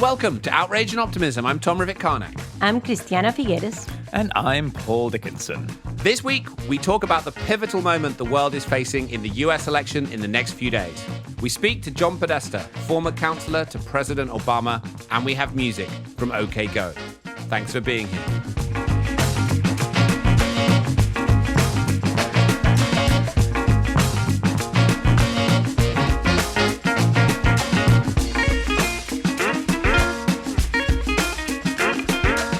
welcome to Outrage and Optimism. I'm Tom Rivett-Carnac. I'm Christiana Figueres. And I'm Paul Dickinson. This week, we talk about the pivotal moment the world is facing in the US election in the next few days. We speak to John Podesta, former counselor to President Obama, and we have music from OK Go. Thanks for being here.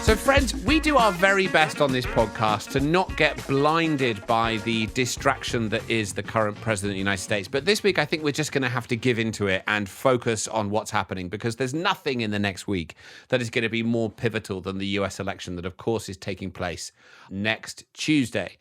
So friends, we do our very best on this podcast to not get blinded by the distraction that is the current president of the United States. But this week, I think we're just going to have to give into it and focus on what's happening, because there's nothing in the next week that is going to be more pivotal than the US election that, of course, is taking place next Tuesday.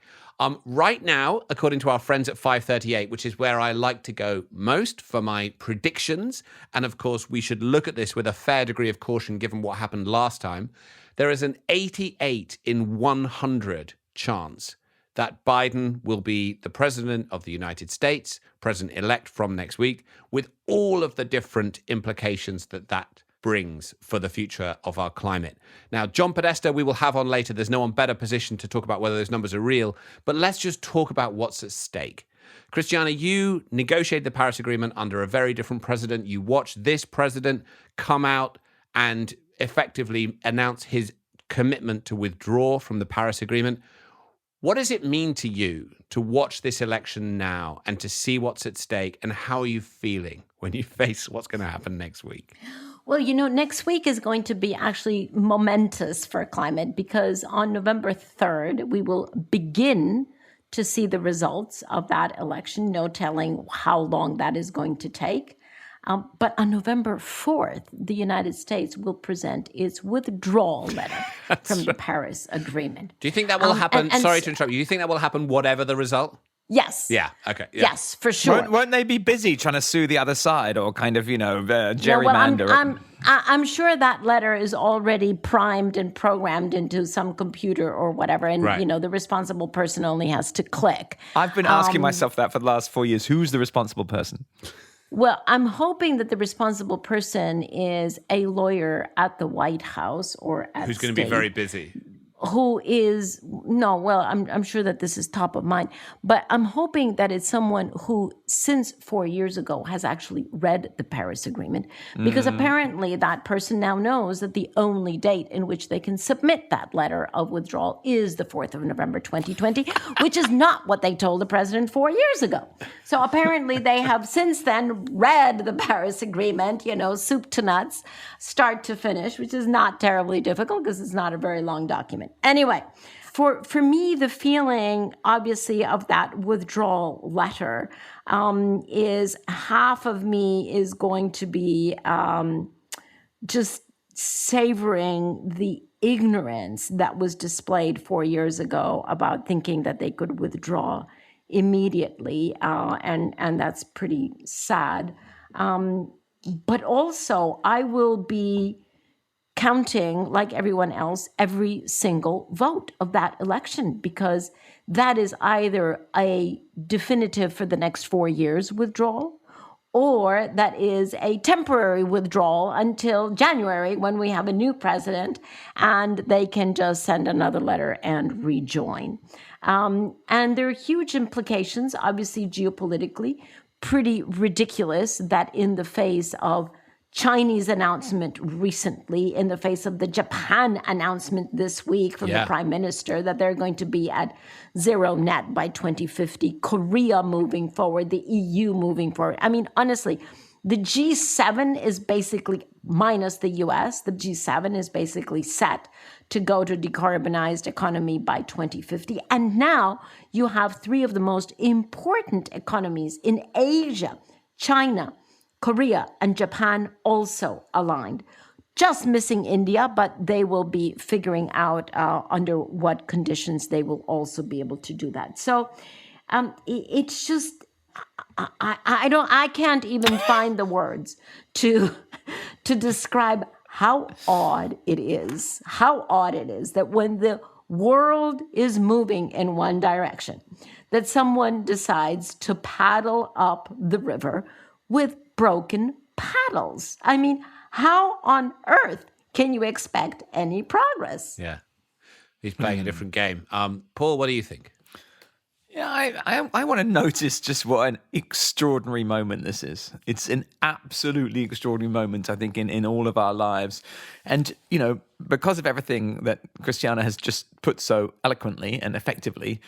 Right now, according to our friends at 538, which is where I like to go most for my predictions, and of course, we should look at this with a fair degree of caution given what happened last time, there is an 88 in 100 chance that Biden will be the president of the United States, president-elect from next week, with all of the different implications that brings for the future of our climate. Now, John Podesta, we will have on later. There's no one better positioned to talk about whether those numbers are real, but let's just talk about what's at stake. Christiana, you negotiated the Paris Agreement under a very different president. You watched this president come out and effectively announce his commitment to withdraw from the Paris Agreement. What does it mean to you to watch this election now and to see what's at stake, and how are you feeling when you face what's going to happen next week? Well, next week is going to be actually momentous for climate, because on November 3rd, we will begin to see the results of that election. No telling how long that is going to take. But on November 4th, the United States will present its withdrawal letter from the Paris Agreement. Do you think that will happen? Sorry to interrupt you. Do you think that will happen whatever the result? Yes. Yeah. Okay. Yeah. Yes, for sure. Won't they be busy trying to sue the other side, or kind of, gerrymander? No, I'm sure that letter is already primed and programmed into some computer or whatever. And, right. The responsible person only has to click. I've been asking myself that for the last 4 years. Who's the responsible person? Well, I'm hoping that the responsible person is a lawyer at the White House or at who's going to be very busy. I'm sure that this is top of mind, but I'm hoping that it's someone who, since 4 years ago, has actually read the Paris Agreement, because apparently that person now knows that the only date in which they can submit that letter of withdrawal is the 4th of November, 2020, which is not what they told the president 4 years ago. So apparently they have since then read the Paris Agreement, soup to nuts, start to finish, which is not terribly difficult because it's not a very long document. Anyway, for me, the feeling, obviously, of that withdrawal letter is half of me is going to be just savoring the ignorance that was displayed 4 years ago about thinking that they could withdraw immediately, and that's pretty sad. But also, I will be counting, like everyone else, every single vote of that election, because that is either a definitive for the next 4 years withdrawal, or that is a temporary withdrawal until January, when we have a new president and they can just send another letter and rejoin. And there are huge implications, obviously geopolitically, pretty ridiculous that in the face of Chinese announcement recently, in the face of the Japan announcement this week from the prime minister that they're going to be at zero net by 2050, Korea moving forward, the EU moving forward. I mean, honestly, the G7 is basically, minus the US, the G7 is basically set to go to decarbonized economy by 2050. And now you have three of the most important economies in Asia, China, Korea, and Japan, also aligned. Just missing India, but they will be figuring out under what conditions they will also be able to do that. So it's just, I can't even find the words to describe how odd it is that when the world is moving in one direction, that someone decides to paddle up the river with broken paddles. I mean, how on earth can you expect any progress? Yeah. He's playing a different game. Paul, what do you think? Yeah, I want to notice just what an extraordinary moment this is. It's an absolutely extraordinary moment, I think, in all of our lives. And, because of everything that Christiana has just put so eloquently and effectively,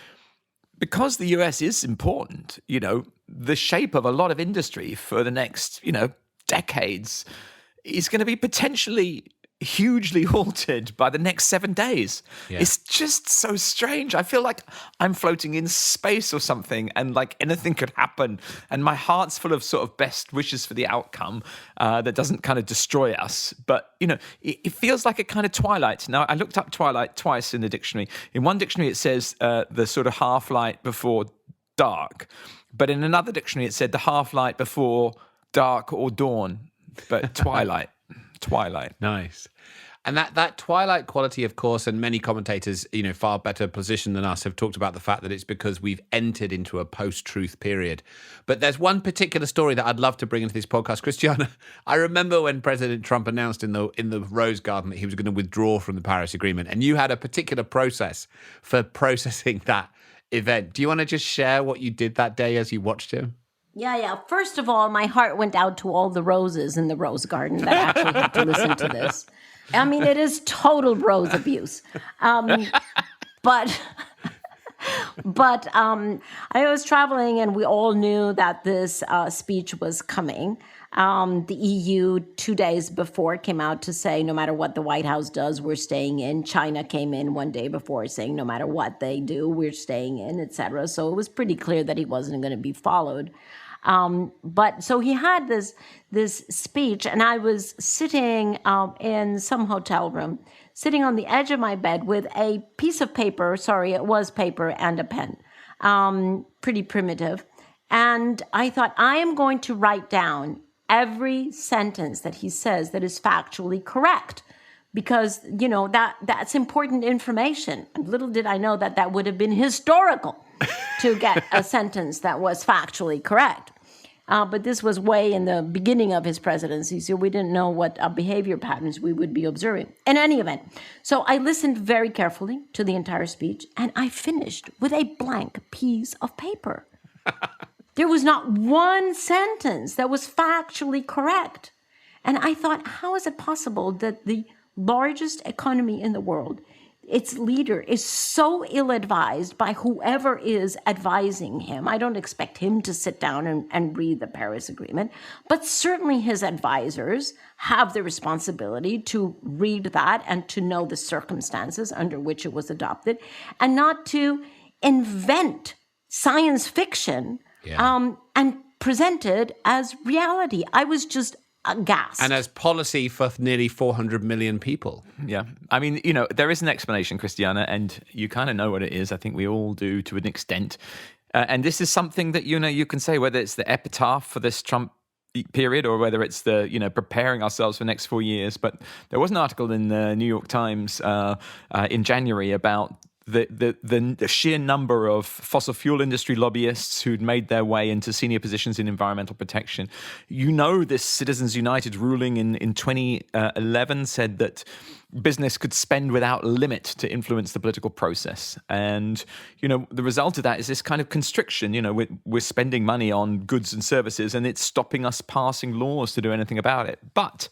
because the US is important, the shape of a lot of industry for the next, decades is going to be potentially hugely altered by the next 7 days. Yeah. It's just so strange. I feel like I'm floating in space or something, and like anything could happen. And my heart's full of sort of best wishes for the outcome that doesn't kind of destroy us. But, it feels like a kind of twilight. Now, I looked up twilight twice in the dictionary. In one dictionary, it says the sort of half light before dark. But in another dictionary, it said the half light before dark or dawn. But twilight. Twilight. Nice. And that twilight quality, of course, and many commentators, far better positioned than us, have talked about the fact that it's because we've entered into a post-truth period. But there's one particular story that I'd love to bring into this podcast. Christiana, I remember when President Trump announced in the Rose Garden that he was going to withdraw from the Paris Agreement, and you had a particular process for processing that event. Do you want to just share what you did that day as you watched him? Yeah. First of all, my heart went out to all the roses in the Rose Garden that actually had to listen to this. I mean, it is total rose abuse. But I was traveling, and we all knew that this speech was coming. The EU 2 days before came out to say, no matter what the White House does, we're staying in. China came in 1 day before saying, no matter what they do, we're staying in, etc. So it was pretty clear that he wasn't going to be followed. But so he had this speech, and I was sitting in some hotel room, sitting on the edge of my bed with a piece of paper. Sorry, it was paper and a pen, pretty primitive. And I thought, I am going to write down every sentence that he says that is factually correct, because, that's important information. And little did I know that would have been historical to get a sentence that was factually correct. But this was way in the beginning of his presidency, so we didn't know what behavior patterns we would be observing. In any event, so I listened very carefully to the entire speech, and I finished with a blank piece of paper. There was not one sentence that was factually correct. And I thought, how is it possible that the largest economy in the world, its leader, is so ill-advised by whoever is advising him? I don't expect him to sit down and read the Paris Agreement, but certainly his advisors have the responsibility to read that and to know the circumstances under which it was adopted, and not to invent science fiction and present it as reality. I was just aghast. And as policy for nearly 400 million people. Yeah. I mean, there is an explanation, Christiana, and you kind of know what it is. I think we all do to an extent. And this is something that, you can say, whether it's the epitaph for this Trump period or whether it's the, preparing ourselves for the next 4 years. But there was an article in the New York Times in January about the sheer number of fossil fuel industry lobbyists who'd made their way into senior positions in environmental protection. This Citizens United ruling in 2011 said that business could spend without limit to influence the political process. And, the result of that is this kind of constriction. We're spending money on goods and services, and it's stopping us passing laws to do anything about it. But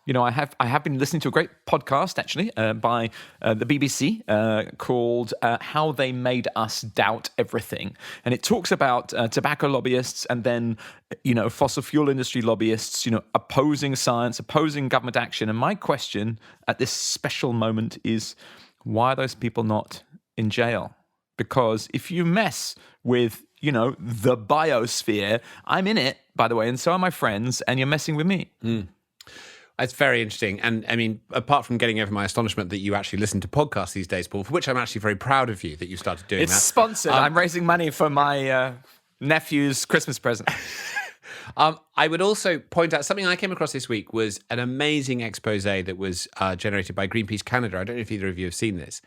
I have been listening to a great podcast, actually, by the BBC called How They Made Us Doubt Everything. And it talks about tobacco lobbyists and then, fossil fuel industry lobbyists, opposing science, opposing government action. And my question at this special moment is, why are those people not in jail? Because if you mess with, the biosphere, I'm in it, by the way, and so are my friends, and you're messing with me. Mm. It's very interesting. And I mean, apart from getting over my astonishment that you actually listen to podcasts these days, Paul, for which I'm actually very proud of you that you started doing that. It's sponsored. I'm raising money for my nephew's Christmas present. I would also point out something I came across this week was an amazing expose that was generated by Greenpeace Canada. I don't know if either of you have seen this,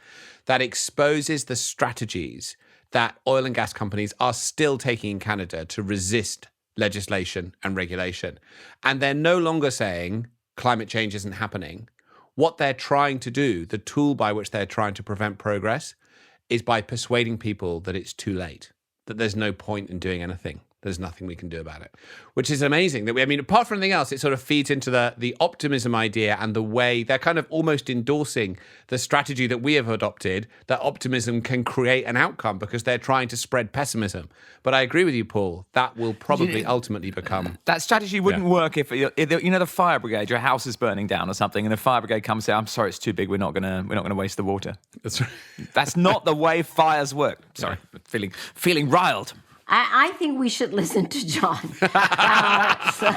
that exposes the strategies that oil and gas companies are still taking in Canada to resist legislation and regulation. And they're no longer saying climate change isn't happening, what they're trying to do, the tool by which they're trying to prevent progress, is by persuading people that it's too late, that there's no point in doing anything. There's nothing we can do about it, which is amazing. That apart from anything else, it sort of feeds into the optimism idea and the way they're kind of almost endorsing the strategy that we have adopted, that optimism can create an outcome because they're trying to spread pessimism. But I agree with you, Paul, that will probably ultimately become... That strategy wouldn't work if the fire brigade, your house is burning down or something, and the fire brigade comes and says, I'm sorry, it's too big, we're not gonna waste the water. That's right. That's not the way fires work. Sorry, feeling riled. I think we should listen to John.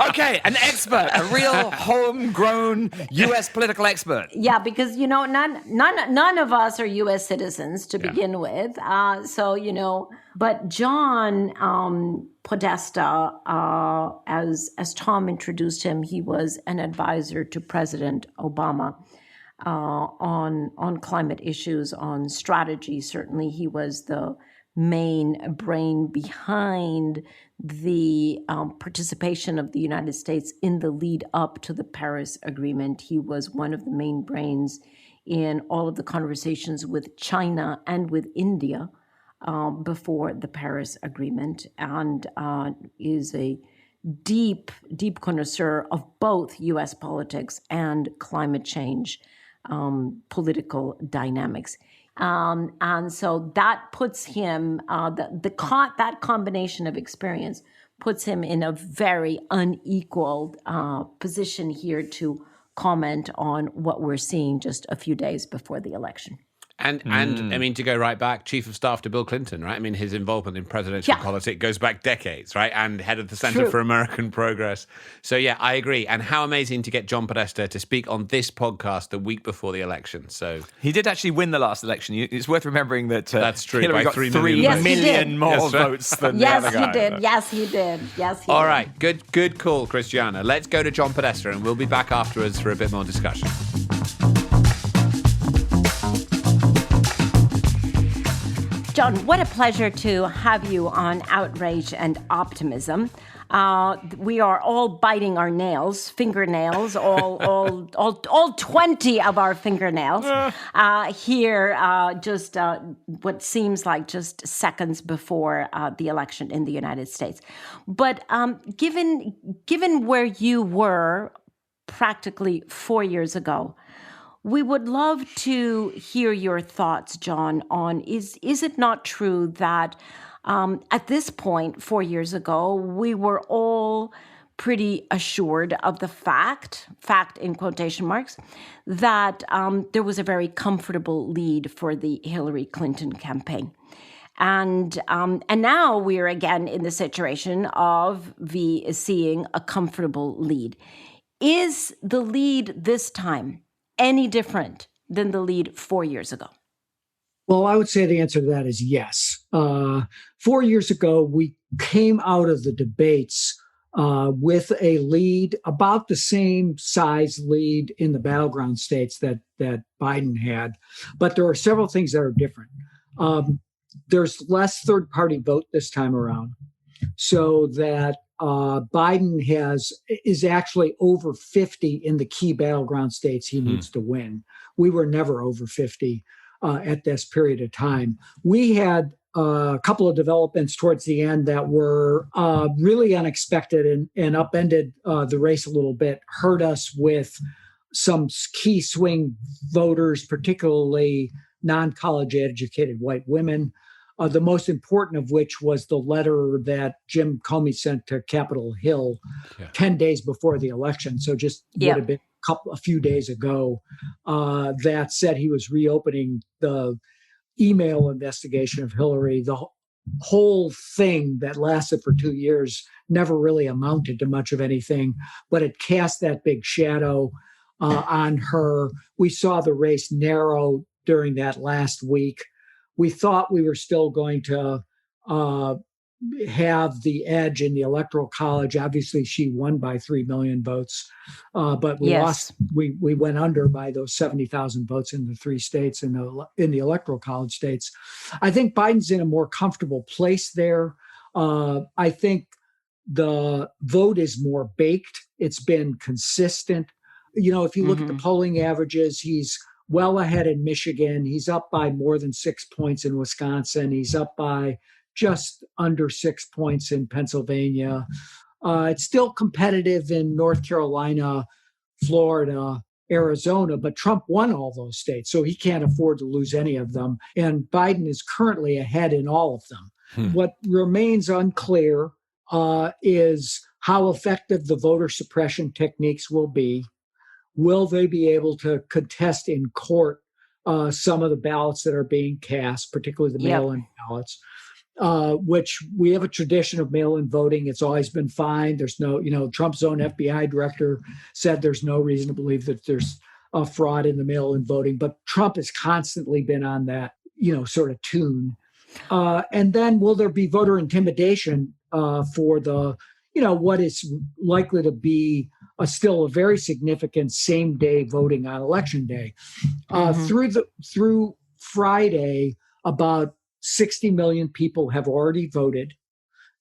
Okay, an expert, a real homegrown U.S. political expert. Yeah, because none of us are U.S. citizens to begin with. But John Podesta, as Tom introduced him, he was an advisor to President Obama on climate issues, on strategy. Certainly, he was the main brain behind the participation of the United States in the lead up to the Paris Agreement. He was one of the main brains in all of the conversations with China and with India before the Paris Agreement, and is a deep connoisseur of both U.S. politics and climate change political dynamics. And so that puts him, that combination of experience puts him in a very unequaled position here to comment on what we're seeing just a few days before the election. And to go right back, Chief of Staff to Bill Clinton, right? His involvement in presidential politics goes back decades, right? And head of the Center for American Progress. So yeah, I agree. And how amazing to get John Podesta to speak on this podcast the week before the election. So he did actually win the last election. It's worth remembering that that's true. Hillary by got 3 million, million more votes than the other guy. Yes, he did. All right, good call, Christiana. Let's go to John Podesta, and we'll be back afterwards for a bit more discussion. John, what a pleasure to have you on Outrage and Optimism. We are all biting our fingernails, all 20 of our fingernails here, just what seems like just seconds before the election in the United States. But given where you were practically 4 years ago, we would love to hear your thoughts, John, on is it not true that at this point, 4 years ago, we were all pretty assured of the fact in quotation marks, that there was a very comfortable lead for the Hillary Clinton campaign. And now we're again in the situation of seeing a comfortable lead. Is the lead this time any different than the lead 4 years ago? Well, I would say the answer to that is yes. 4 years ago, we came out of the debates with a lead, about the same size lead in the battleground states that Biden had. But there are several things that are different. There's less third-party vote this time around, so that Biden is actually over 50 in the key battleground states he needs to win. We were never over 50 at this period of time. We had a couple of developments towards the end that were really unexpected and upended the race a little bit, hurt us with some key swing voters, particularly non-college educated white women. The most important of which was the letter that Jim Comey sent to Capitol Hill 10 days before the election. So just would have been a few days ago, that said he was reopening the email investigation of Hillary. The whole thing that lasted for 2 years never really amounted to much of anything, but it cast that big shadow on her. We saw the race narrow during that last week. We thought we were still going to have the edge in the Electoral College. Obviously, she won by 3 million votes, but we lost. We went under by those 70,000 votes in the 3 states in the Electoral College states. I think Biden's in a more comfortable place there. I think the vote is more baked. It's been consistent. if you look at the polling averages, he's well ahead in Michigan. He's up by more than 6 points in Wisconsin. He's up by just under 6 points in Pennsylvania. It's still competitive in North Carolina, Florida, Arizona, but Trump won all those states, so he can't afford to lose any of them. And Biden is currently ahead in all of them. What remains unclear is how effective the voter suppression techniques will be. Will they be able to contest in court some of the ballots that are being cast, particularly the mail-in ballots? Which we have a tradition of mail-in voting. It's always been fine. There's no, Trump's own FBI director said there's no reason to believe that there's a fraud in the mail-in voting. But Trump has constantly been on that, sort of tune. And then will there be voter intimidation for the, what is likely to be still a very significant same-day voting on Election Day? Through Friday, about 60 million people have already voted.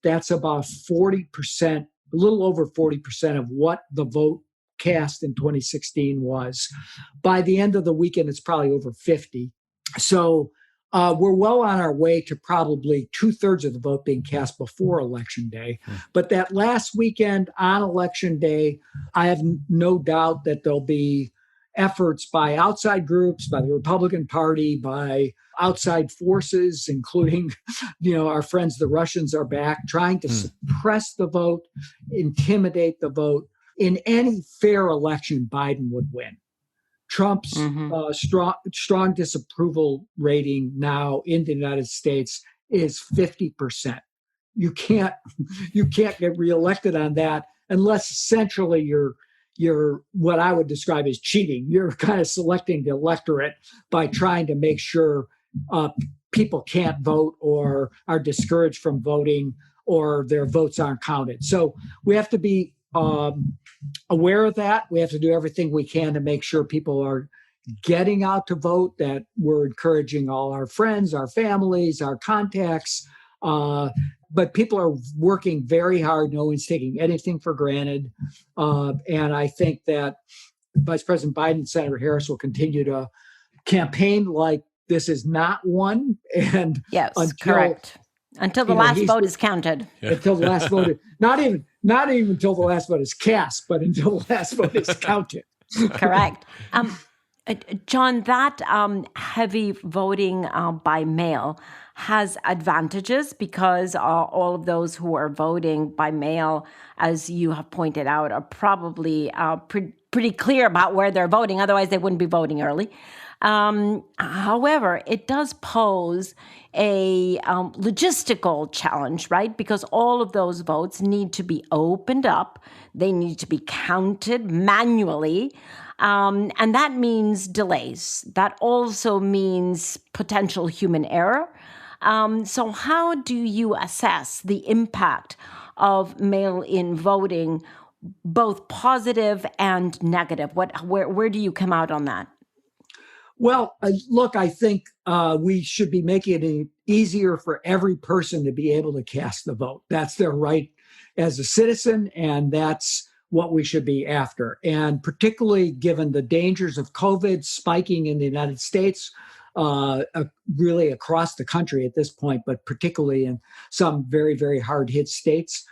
That's about 40%, a little over 40% of what the vote cast in 2016 was. By the end of the weekend, it's probably over 50. So we're well on our way to probably 2/3 of the vote being cast before Election Day. But that last weekend on Election Day, I have no doubt that there'll be efforts by outside groups, by the Republican Party, by outside forces, including, our friends, the Russians are back, trying to suppress the vote, intimidate the vote. In any fair election, Biden would win. Trump's strong disapproval rating now in the United States is 50%. You can't get reelected on that unless essentially you're what I would describe as cheating. You're kind of selecting the electorate by trying to make sure people can't vote or are discouraged from voting or their votes aren't counted. So we have to be aware of that. We have to do everything we can to make sure people are getting out to vote, that we're encouraging all our friends, our families, our contacts. But people are working very hard. No one's taking anything for granted. And I think that Vice President Biden and Senator Harris will continue to campaign like this is not one. And yes, correct. Until the last vote is counted. Until the last vote, not even until the last vote is cast, but until the last vote is counted. Correct. John, that heavy voting by mail has advantages because all of those who are voting by mail, as you have pointed out, are probably pretty clear about where they're voting. Otherwise, they wouldn't be voting early. However, it does pose a logistical challenge, right? Because all of those votes need to be opened up. They need to be counted manually. And that means delays. That also means potential human error. So how do you assess the impact of mail-in voting, both positive and negative? Where do you come out on that? Well, look, I think we should be making it easier for every person to be able to cast the vote. That's their right as a citizen, and that's what we should be after. And particularly given the dangers of COVID spiking in the United States, really across the country at this point, but particularly in some very, very hard-hit states,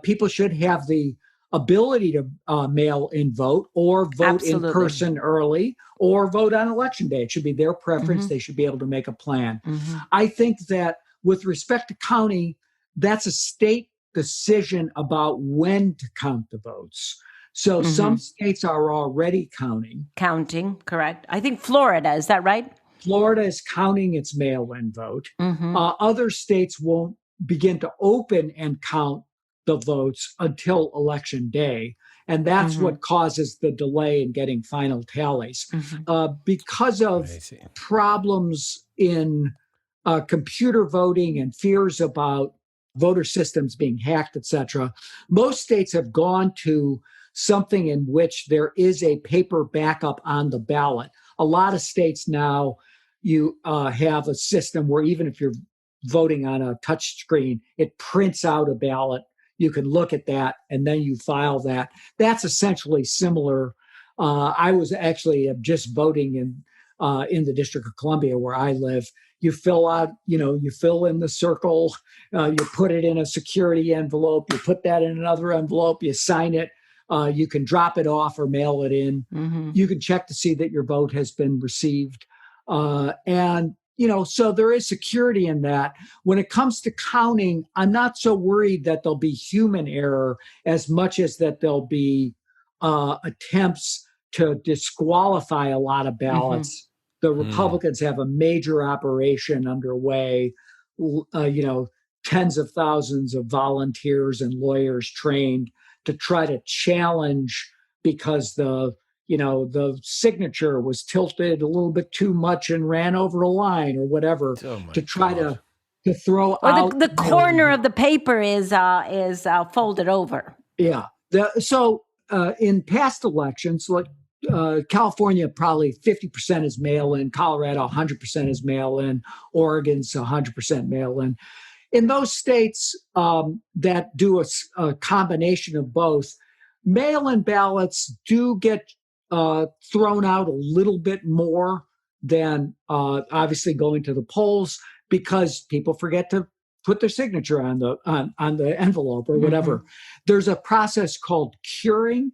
people should have the ability to mail in vote or vote Absolutely. in person early or vote on Election Day. It should be their preference. They should be able to make a plan. I think that with respect to counting, that's a state decision about when to count the votes. So some states are already counting. Counting, correct. I think Florida, is that right? Florida is counting its mail-in vote. Other states won't begin to open and count the votes until Election Day. And that's what causes the delay in getting final tallies. Because of problems in computer voting and fears about voter systems being hacked, et cetera, most states have gone to something in which there is a paper backup on the ballot. A lot of states now, you have a system where even if you're voting on a touch screen, it prints out a ballot. You can look at that and then you file that. That's essentially similar I was actually just voting in the District of Columbia where I live. You fill out, you fill in the circle, you put it in a security envelope, you put that in another envelope, you sign it. You can drop it off or mail it in. Mm-hmm. You can check to see that your vote has been received. And so there is security in that. When it comes to counting, I'm not so worried that there'll be human error as much as that there'll be attempts to disqualify a lot of ballots. The Republicans have a major operation underway, tens of thousands of volunteers and lawyers trained to try to challenge because the signature was tilted a little bit too much and ran over a line or whatever to try to throw or out. the corner of the paper is folded over. Yeah. So in past elections, like California, probably 50% is mail-in. Colorado, 100% is mail-in. Oregon's 100% mail-in. In those states that do a combination of both, mail-in ballots do get thrown out a little bit more than obviously going to the polls because people forget to put their signature on the envelope or whatever. Mm-hmm. There's a process called curing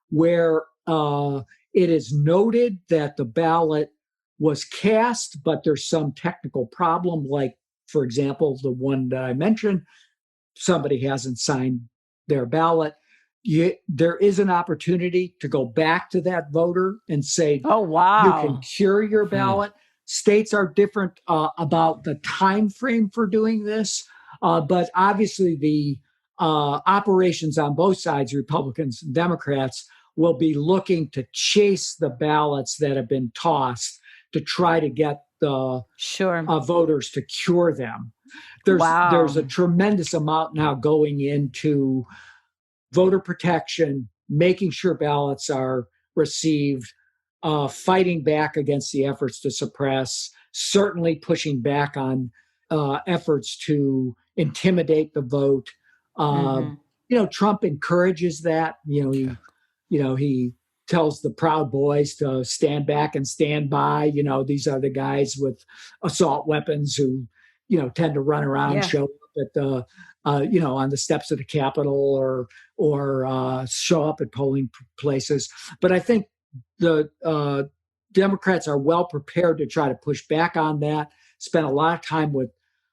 where it is noted that the ballot was cast, but there's some technical problem, like, for example, the one that I mentioned, somebody hasn't signed their ballot. There is an opportunity to go back to that voter and say, "Oh, wow, you can cure your ballot." States are different about the time frame for doing this, but obviously the operations on both sides, Republicans and Democrats, will be looking to chase the ballots that have been tossed to try to get the voters to cure them. There's a tremendous amount now going into voter protection, making sure ballots are received, fighting back against the efforts to suppress, certainly pushing back on efforts to intimidate the vote. Trump encourages that. He tells the Proud Boys to stand back and stand by. These are the guys with assault weapons who, tend to run around, show up at the, on the steps of the Capitol or show up at polling places. But I think the Democrats are well prepared to try to push back on that. Spent a lot of time with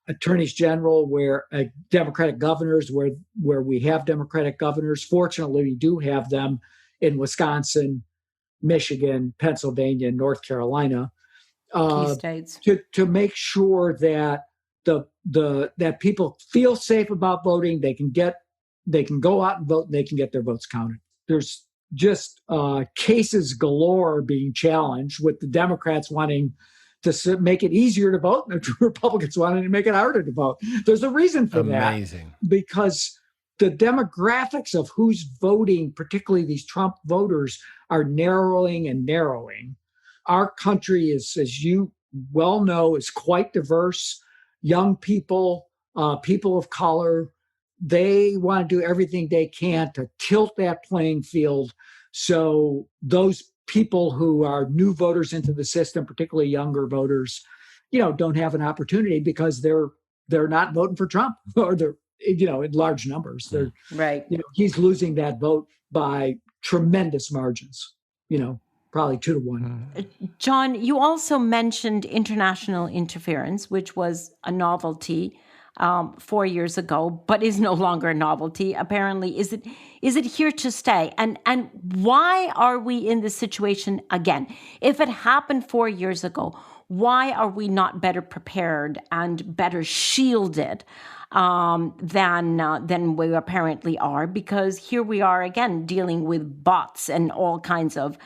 attorneys general, where Democratic governors, where we have Democratic governors. Fortunately, we do have them in Wisconsin, Michigan, Pennsylvania, and North Carolina, key states, to make sure that that people feel safe about voting. They can go out and vote, and they can get their votes counted. There's just cases galore being challenged, with the Democrats wanting to make it easier to vote and the Republicans wanting to make it harder to vote. There's a reason for that. Amazing. Because the demographics of who's voting, particularly these Trump voters, are narrowing and narrowing. Our country is, as you well know, is quite diverse. Young people, people of color, they want to do everything they can to tilt that playing field so those people who are new voters into the system, particularly younger voters, don't have an opportunity because they're not voting for Trump, or they're, in large numbers. They're right. He's losing that vote by tremendous margins, probably 2-1. John, you also mentioned international interference, which was a novelty 4 years ago, but is no longer a novelty. Apparently, is it here to stay? And why are we in this situation again? If it happened 4 years ago, why are we not better prepared and better shielded than we apparently are? Because here we are again dealing with bots and all kinds of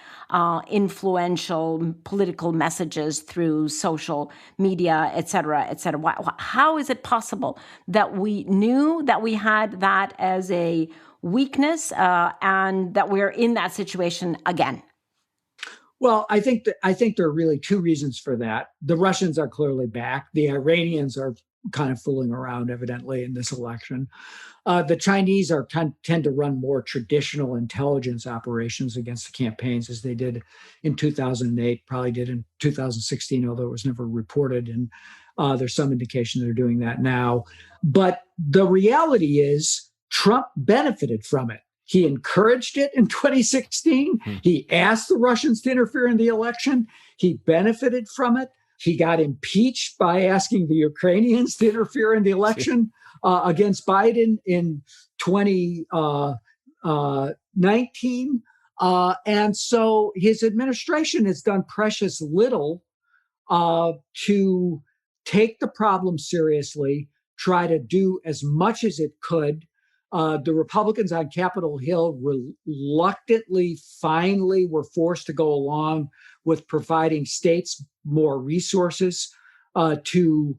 influential political messages through social media, et cetera, et cetera. How is it possible that we knew that we had that as a weakness and that we're in that situation again? Well, I think there are really two reasons for that. The Russians are clearly back. The Iranians are kind of fooling around, evidently, in this election. The Chinese tend to run more traditional intelligence operations against the campaigns, as they did in 2008, probably did in 2016, although it was never reported. And there's some indication they're doing that now. But the reality is Trump benefited from it. He encouraged it in 2016. He asked the Russians to interfere in the election. He benefited from it. He got impeached by asking the Ukrainians to interfere in the election against Biden in 2019. And so his administration has done precious little to take the problem seriously, try to do as much as it could. The Republicans on Capitol Hill reluctantly, finally, were forced to go along with providing states more resources to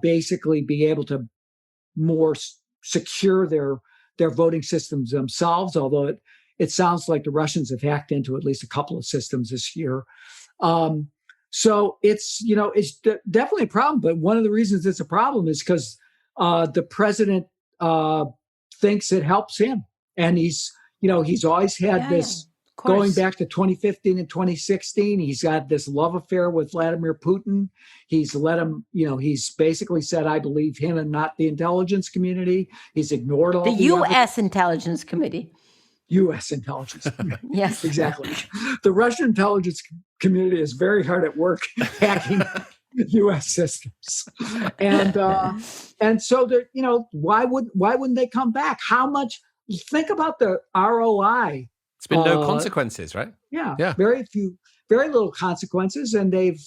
basically be able to more secure their voting systems themselves, although it sounds like the Russians have hacked into at least a couple of systems this year. So it's definitely a problem. But one of the reasons it's a problem is because the president thinks it helps him. And he's always had this going back to 2015 and 2016. He's got this love affair with Vladimir Putin. He's let him, he's basically said, I believe him and not the intelligence community. He's ignored all the U.S. intelligence committee. U.S. intelligence community. Yes. Exactly. The Russian intelligence community is very hard at work hacking U.S. systems. And so, why wouldn't they come back? How much? Think about the ROI. It's been no consequences, right? Yeah. Very little consequences. And they've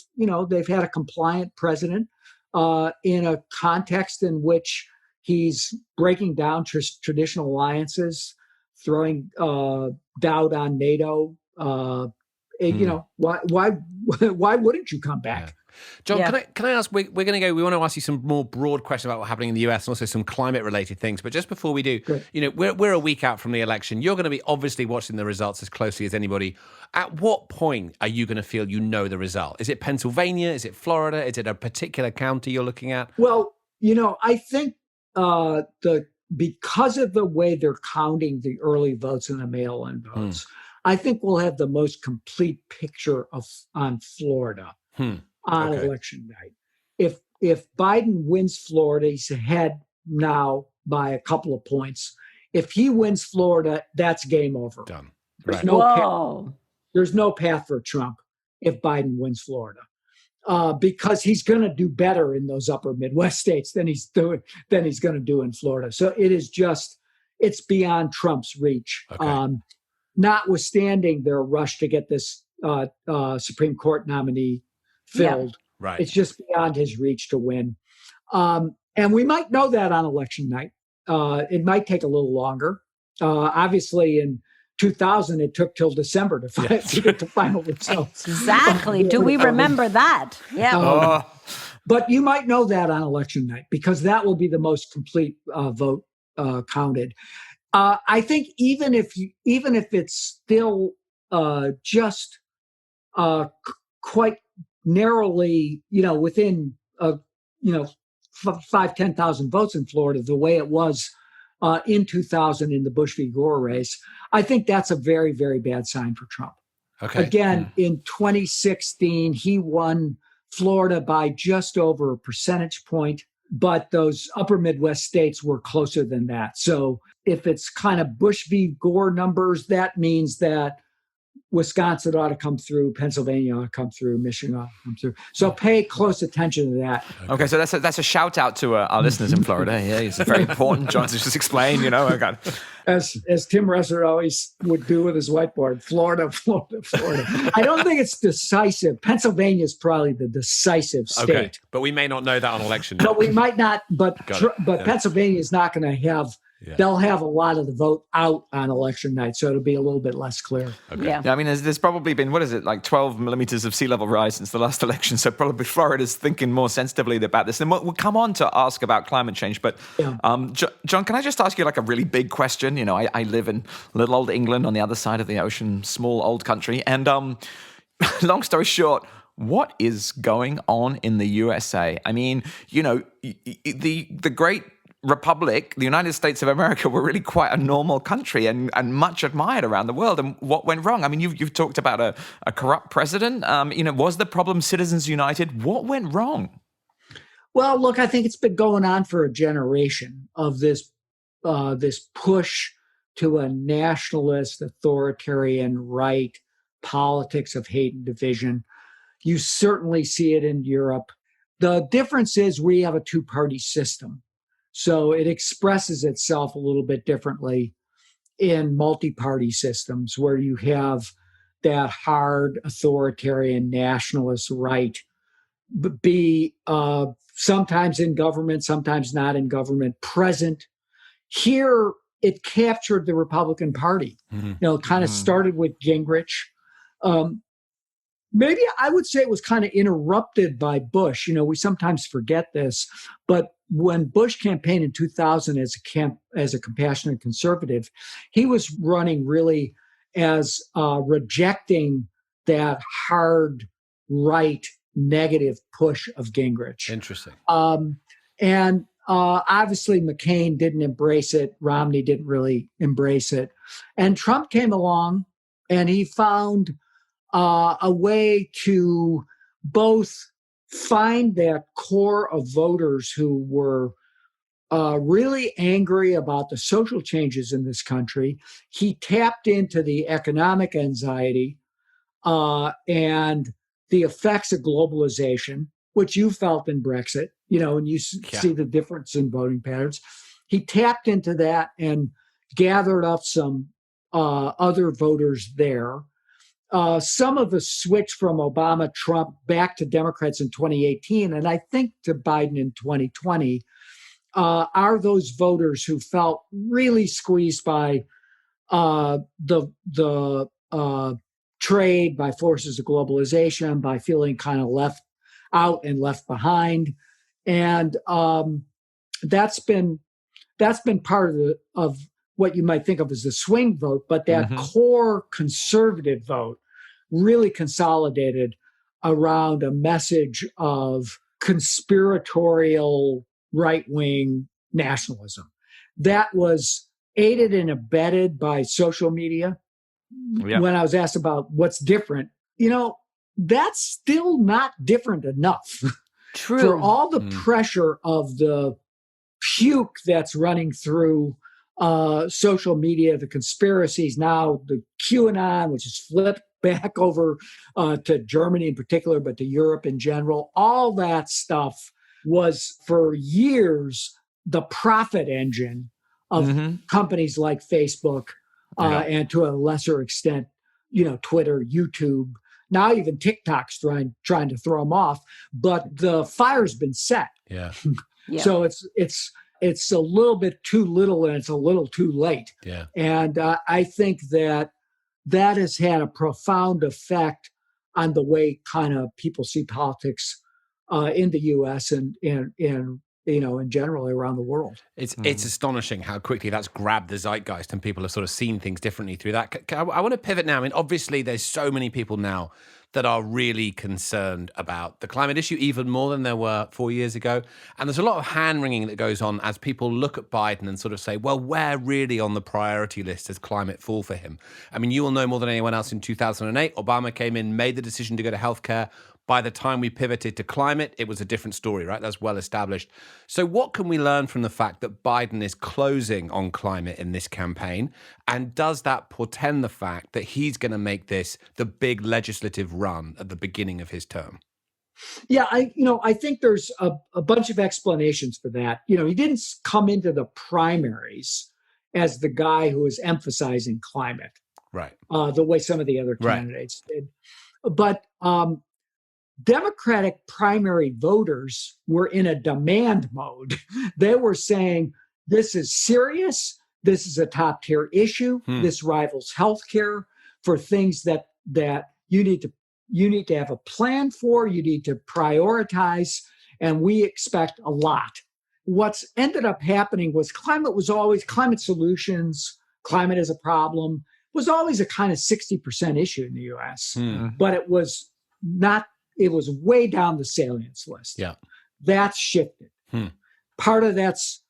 had a compliant president in a context in which he's breaking down traditional alliances, throwing doubt on NATO. Why wouldn't you come back? Yeah. John, can I ask, we want to ask you some more broad questions about what's happening in the US and also some climate related things. But just before we do, we're a week out from the election. You're going to be obviously watching the results as closely as anybody. At what point are you going to feel the result? Is it Pennsylvania? Is it Florida? Is it a particular county you're looking at? Well, I think because of the way they're counting the early votes and the mail-in votes, I think we'll have the most complete picture on Florida. On election night. If Biden wins Florida, he's ahead now by a couple of points. If he wins Florida, that's game over. Done. There's right. There's no path for Trump if Biden wins Florida. Because he's going to do better in those upper Midwest states than he's going to do in Florida. So it's beyond Trump's reach. Okay. Notwithstanding their rush to get this Supreme Court nominee filled. Yeah. Right. It's just beyond his reach to win. And we might know that on election night. It might take a little longer. Obviously, in 2000, it took till December to get the final results. Exactly. Do we remember that? Yeah. But you might know that on election night because that will be the most complete vote counted. I think even if it's still just quite narrowly, within 10,000 votes in Florida, the way it was in 2000 in the Bush v. Gore race, I think that's a very, very bad sign for Trump. Okay. Again, in 2016, he won Florida by just over a percentage point, but those upper Midwest states were closer than that. So if it's kind of Bush v. Gore numbers, that means that Wisconsin ought to come through, Pennsylvania ought to come through, Michigan ought to come through. So pay close attention to that. Okay, so that's a shout out to our listeners in Florida. Yeah, it's very important. John just explained, As Tim Russert always would do with his whiteboard, Florida. I don't think it's decisive. Pennsylvania is probably the decisive state. Okay, but we may not know that on election day. But we might not. But Pennsylvania is not going to have. Yeah. They'll have a lot of the vote out on election night, so it'll be a little bit less clear. Okay. Yeah. I mean, there's probably been, 12 millimeters of sea level rise since the last election, so probably Florida's thinking more sensitively about this. And we'll come on to ask about climate change, but John, can I just ask you a really big question? I live in little old England on the other side of the ocean, small old country, and long story short, What is going on in the USA? I mean, you know, the great republic, the United States of America, were really quite a normal country and much admired around the world. And what went wrong? I mean, you've talked about a corrupt president. You know, was the problem Citizens United? What went wrong? Well, look, I think it's been going on for a generation of this push to a nationalist, authoritarian right politics of hate and division. You certainly see it in Europe. The difference is we have a two-party system. So it expresses itself a little bit differently in multi-party systems where you have that hard authoritarian nationalist right be sometimes in government, sometimes not in government, present. Here, it captured the Republican Party. Mm-hmm. You know, kind of started with Gingrich. Maybe I would say it was kind of interrupted by Bush. You know, we sometimes forget this, but when Bush campaigned in 2000 as a compassionate conservative, he was running really as rejecting that hard right negative push of Gingrich. Interesting. And obviously McCain didn't embrace it. Romney didn't really embrace it. And Trump came along and he found a way to both find that core of voters who were really angry about the social changes in this country. He tapped into the economic anxiety and the effects of globalization, which you felt in Brexit, you know, and you see the difference in voting patterns. He tapped into that and gathered up some other voters there. Some of the switch from Obama, Trump back to Democrats in 2018, and I think to Biden in 2020, are those voters who felt really squeezed by the trade, by forces of globalization, by feeling kind of left out and left behind, and that's been part of what you might think of as the swing vote, but that core conservative vote really consolidated around a message of conspiratorial right-wing nationalism that was aided and abetted by social media. Yeah. When I was asked about what's different, you know, that's still not different enough. True. For all the pressure of the puke that's running through social media, the conspiracies, now the QAnon, which is flipped back over to Germany in particular, but to Europe in general, all that stuff was for years the profit engine of companies like Facebook and to a lesser extent, you know, Twitter, YouTube, now even TikTok's trying to throw them off, but the fire's been set. Yeah. Yeah. So it's a little bit too little and it's a little too late. Yeah. And I think that has had a profound effect on the way kind of people see politics in the U.S. and you know, in general around the world. It's astonishing how quickly that's grabbed the zeitgeist and people have sort of seen things differently through that. I want to pivot now. I mean, obviously there's so many people now that are really concerned about the climate issue, even more than there were 4 years ago. And there's a lot of hand-wringing that goes on as people look at Biden and sort of say, well, where really on the priority list does climate fall for him? I mean, you will know more than anyone else in 2008, Obama came in, made the decision to go to healthcare. By the time we pivoted to climate, it was a different story, right? That's well established. So what can we learn from the fact that Biden is closing on climate in this campaign? And does that portend the fact that he's going to make this the big legislative run at the beginning of his term? Yeah, I think there's a bunch of explanations for that. You know, he didn't come into the primaries as the guy who was emphasizing climate, right? The way some of the other candidates did. But Democratic primary voters were in a demand mode. They were saying, this is serious. This is a top tier issue. This rivals healthcare for things that you need to have a plan for, you need to prioritize, and we expect a lot. What's ended up happening was climate solutions, climate as a problem, was always a kind of 60% issue in the US, but it was not it was way down the salience list. Yeah. That's shifted. Part of that's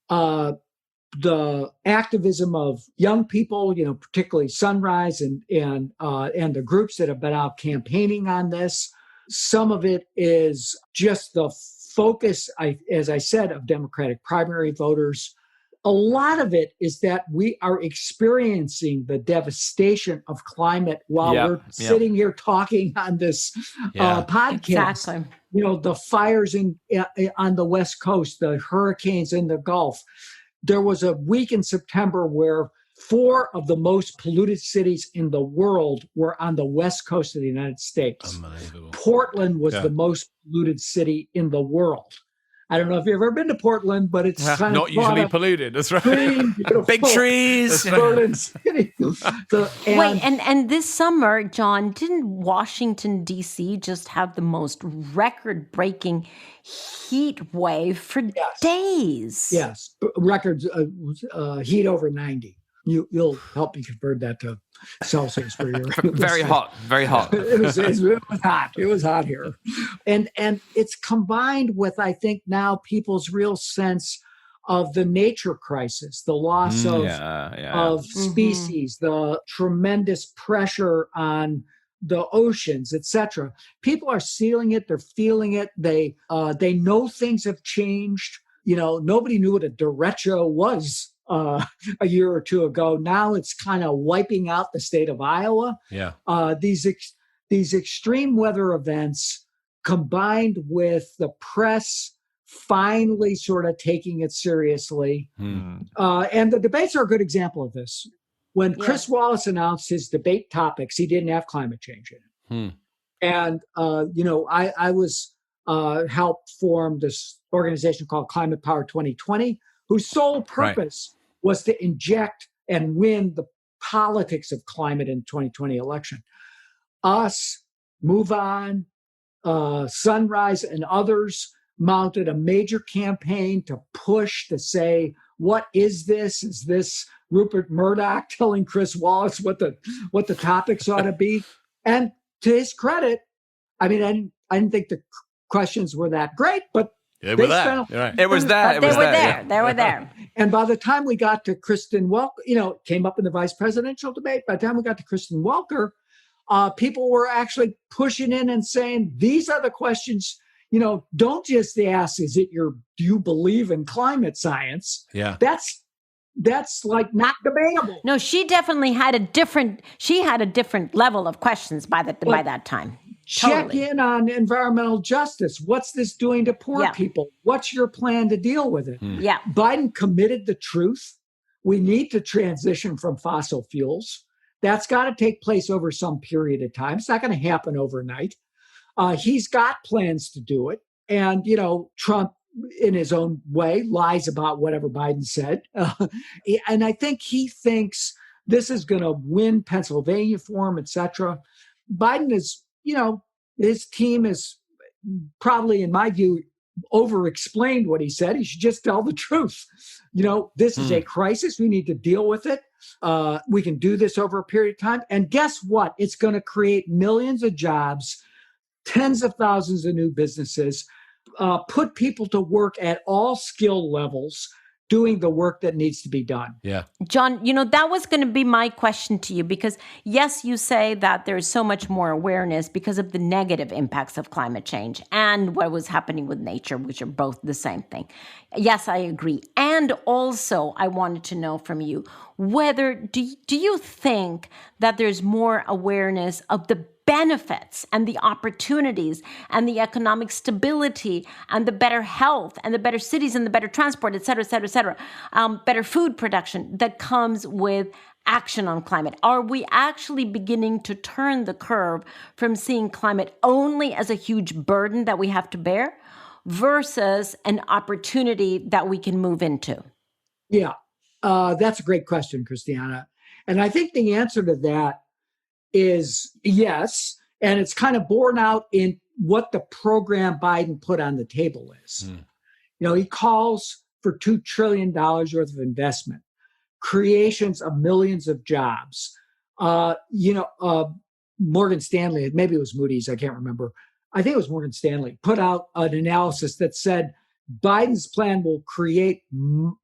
the activism of young people, particularly Sunrise and the groups that have been out campaigning on this. Some of it is just the focus, as I said, of Democratic primary voters. A lot of it is that we are experiencing the devastation of climate while we're sitting here talking on this podcast. Exactly. The fires on the West Coast, the hurricanes in the Gulf. There was a week in September where 4 of the most polluted cities in the world were on the West Coast of the United States. Unbelievable. Portland was the most polluted city in the world. I don't know if you've ever been to Portland, but it's kind not of usually polluted. That's right. Green, Big trees. Berlin city. Wait, and this summer, John, didn't Washington, D.C. just have the most record-breaking heat wave for days? Yes, records, heat over 90. You'll help me convert that to Celsius for your very hot, very hot. It was hot. It was hot here, and it's combined with, I think, now people's real sense of the nature crisis, the loss of species, the tremendous pressure on the oceans, etc. People are seeing it. They're feeling it. They know things have changed. Nobody knew what a derecho was a year or two ago. Now it's kind of wiping out the state of Iowa. Yeah. These extreme weather events combined with the press finally sort of taking it seriously. And the debates are a good example of this. When Chris Wallace announced his debate topics, he didn't have climate change in it. And, I was helped form this organization called Climate Power 2020, whose sole purpose was to inject and win the politics of climate in 2020 election. Us, Move On, Sunrise, and others mounted a major campaign to push to say, what is this? Is this Rupert Murdoch telling Chris Wallace what the topics ought to be? And to his credit, I didn't think the questions were that great, but they were there. It was there. They were there. And by the time we got to Kristen Welker, came up in the vice presidential debate. By the time we got to Kristen Welker, people were actually pushing in and saying, these are the questions, don't just ask, do you believe in climate science? Yeah. That's like not debatable. No, she definitely had a different level of questions by that time. Check in on environmental justice. What's this doing to poor people? What's your plan to deal with it? Yeah. Biden committed the truth. We need to transition from fossil fuels. That's got to take place over some period of time. It's not going to happen overnight. He's got plans to do it. And, Trump, in his own way, lies about whatever Biden said. And I think he thinks this is going to win Pennsylvania for him, et cetera. Biden is, his team is probably, in my view, over-explained what he said. He should just tell the truth. This is a crisis. We need to deal with it. We can do this over a period of time. And guess what? It's going to create millions of jobs, tens of thousands of new businesses, put people to work at all skill levels, doing the work that needs to be done. Yeah. John, that was going to be my question to you, because yes, you say that there's so much more awareness because of the negative impacts of climate change and what was happening with nature, which are both the same thing. Yes, I agree. And also, I wanted to know from you, whether do you think that there's more awareness of the benefits and the opportunities and the economic stability and the better health and the better cities and the better transport, et cetera, better food production that comes with action on climate? Are we actually beginning to turn the curve from seeing climate only as a huge burden that we have to bear versus an opportunity that we can move into? Yeah, that's a great question, Christiana. And I think the answer to that is yes, and it's kind of borne out in what the program Biden put on the table is. He calls for $2 trillion worth of investment, creations of millions of jobs. Morgan Stanley, maybe it was Moody's, I can't remember, I think it was Morgan Stanley, put out an analysis that said Biden's plan will create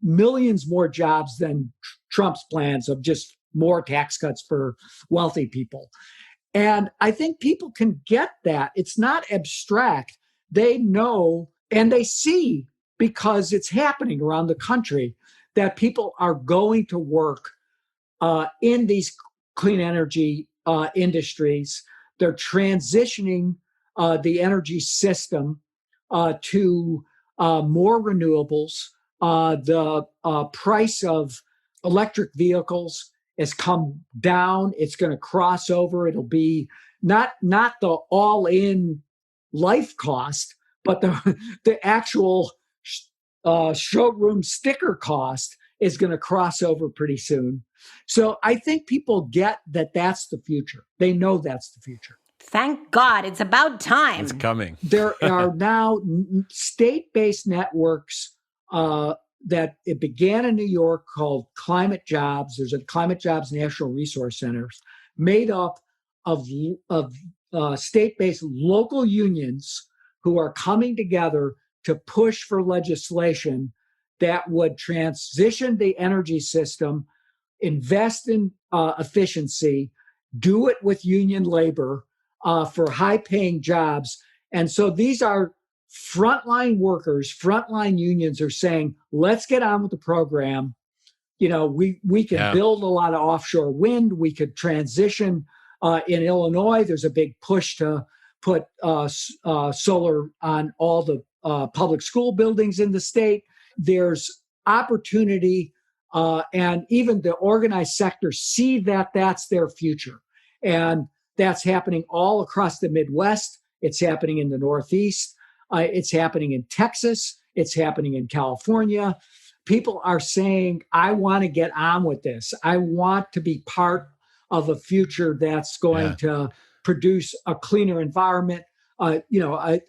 millions more jobs than Trump's plans of just more tax cuts for wealthy people. And I think people can get that. It's not abstract. They know and they see, because it's happening around the country, that people are going to work in these clean energy industries. They're transitioning the energy system to more renewables. The price of electric vehicles has come down. It's going to cross over. It'll be not the all-in life cost, but the actual showroom sticker cost is going to cross over pretty soon. So I think people get that that's the future. They know that's the future. Thank God. It's about time. It's coming. There are now state-based networks that it began in New York called Climate Jobs. There's a Climate Jobs National Resource Centers made up of state-based local unions who are coming together to push for legislation that would transition the energy system, invest in efficiency, do it with union labor for high-paying jobs. And so these are frontline workers, frontline unions are saying, let's get on with the program. You know, we can build a lot of offshore wind. We could transition. In Illinois, there's a big push to put solar on all the public school buildings in the state. There's opportunity, and even the organized sector see that that's their future. And that's happening all across the Midwest. It's happening in the Northeast. It's happening in Texas. It's happening in California. People are saying, I want to get on with this. I want to be part of a future that's going to produce a cleaner environment, a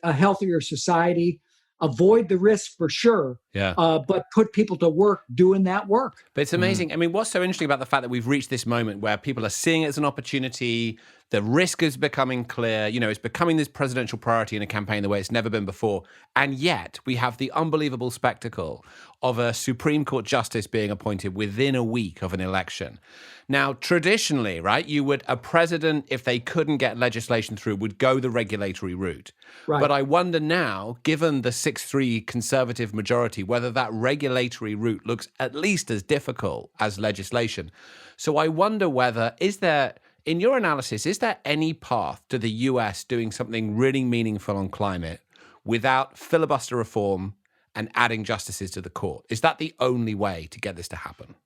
healthier society, avoid the risk for sure, but put people to work doing that work. But it's amazing. I mean, what's so interesting about the fact that we've reached this moment where people are seeing it as an opportunity, the risk is becoming clear, it's becoming this presidential priority in a campaign the way it's never been before. And yet we have the unbelievable spectacle of a Supreme Court justice being appointed within a week of an election. Now, traditionally, right, a president, if they couldn't get legislation through, would go the regulatory route. Right. But I wonder now, given the 6-3 conservative majority, whether that regulatory route looks at least as difficult as legislation. So I wonder whether, in your analysis, is there any path to the US doing something really meaningful on climate without filibuster reform and adding justices to the court? Is that the only way to get this to happen?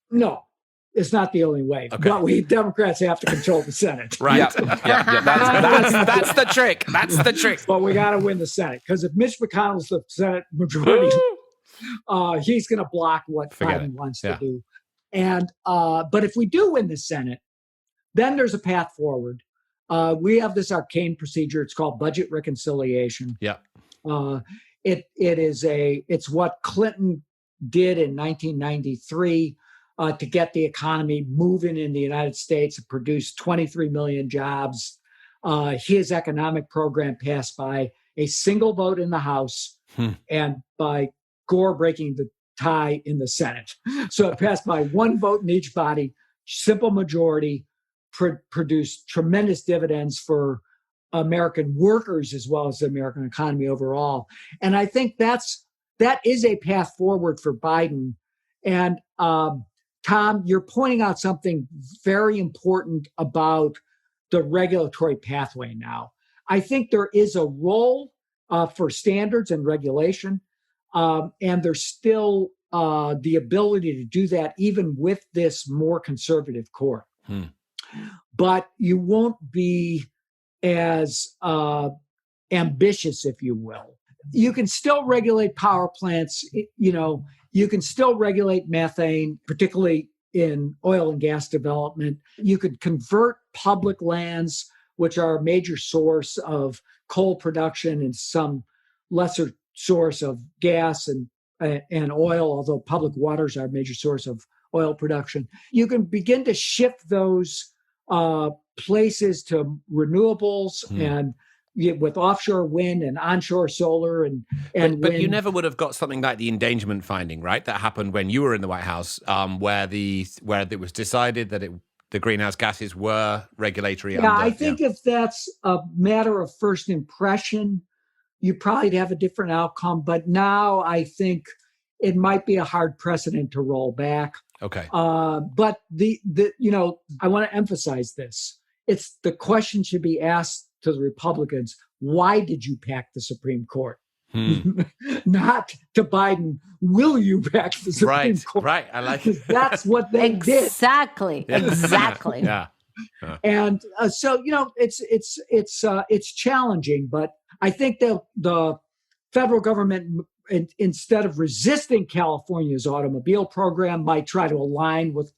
No, it's not the only way. Okay. But we Democrats have to control the Senate. Right. That's the trick. That's the trick. But we got to win the Senate, because if Mitch McConnell's the Senate majority, he's going to block what Biden wants to do. And but if we do win the Senate, then there's a path forward. We have this arcane procedure. It's called budget reconciliation. Yeah. It's what Clinton did in 1993 to get the economy moving in the United States. It produced 23 million jobs. His economic program passed by a single vote in the House and by Gore breaking the tie in the Senate. So it passed by one vote in each body, simple majority, produced tremendous dividends for American workers as well as the American economy overall. And I think that is a path forward for Biden. And Tom, you're pointing out something very important about the regulatory pathway now. I think there is a role for standards and regulation, and there's still the ability to do that even with this more conservative court. But you won't be as ambitious, if you will. You can still regulate power plants. You can still regulate methane, particularly in oil and gas development. You could convert public lands, which are a major source of coal production and some lesser source of gas and oil, although public waters are a major source of oil production. You can begin to shift those places to renewables and with offshore wind and onshore solar and But wind. you never would have got something like the endangerment finding, right? That happened when you were in the White House, where it was decided that the greenhouse gases were regulatory. Yeah, I think if that's a matter of first impression, you probably have a different outcome. But now I think it might be a hard precedent to roll back. Okay. But I want to emphasize this. It's the question should be asked to the Republicans: why did you pack the Supreme Court? Not to Biden, will you pack the Supreme Court? Right. I like it. That's what they did. Exactly. Yeah. And so it's challenging, but I think that the federal government, instead of resisting California's automobile program, might try to align with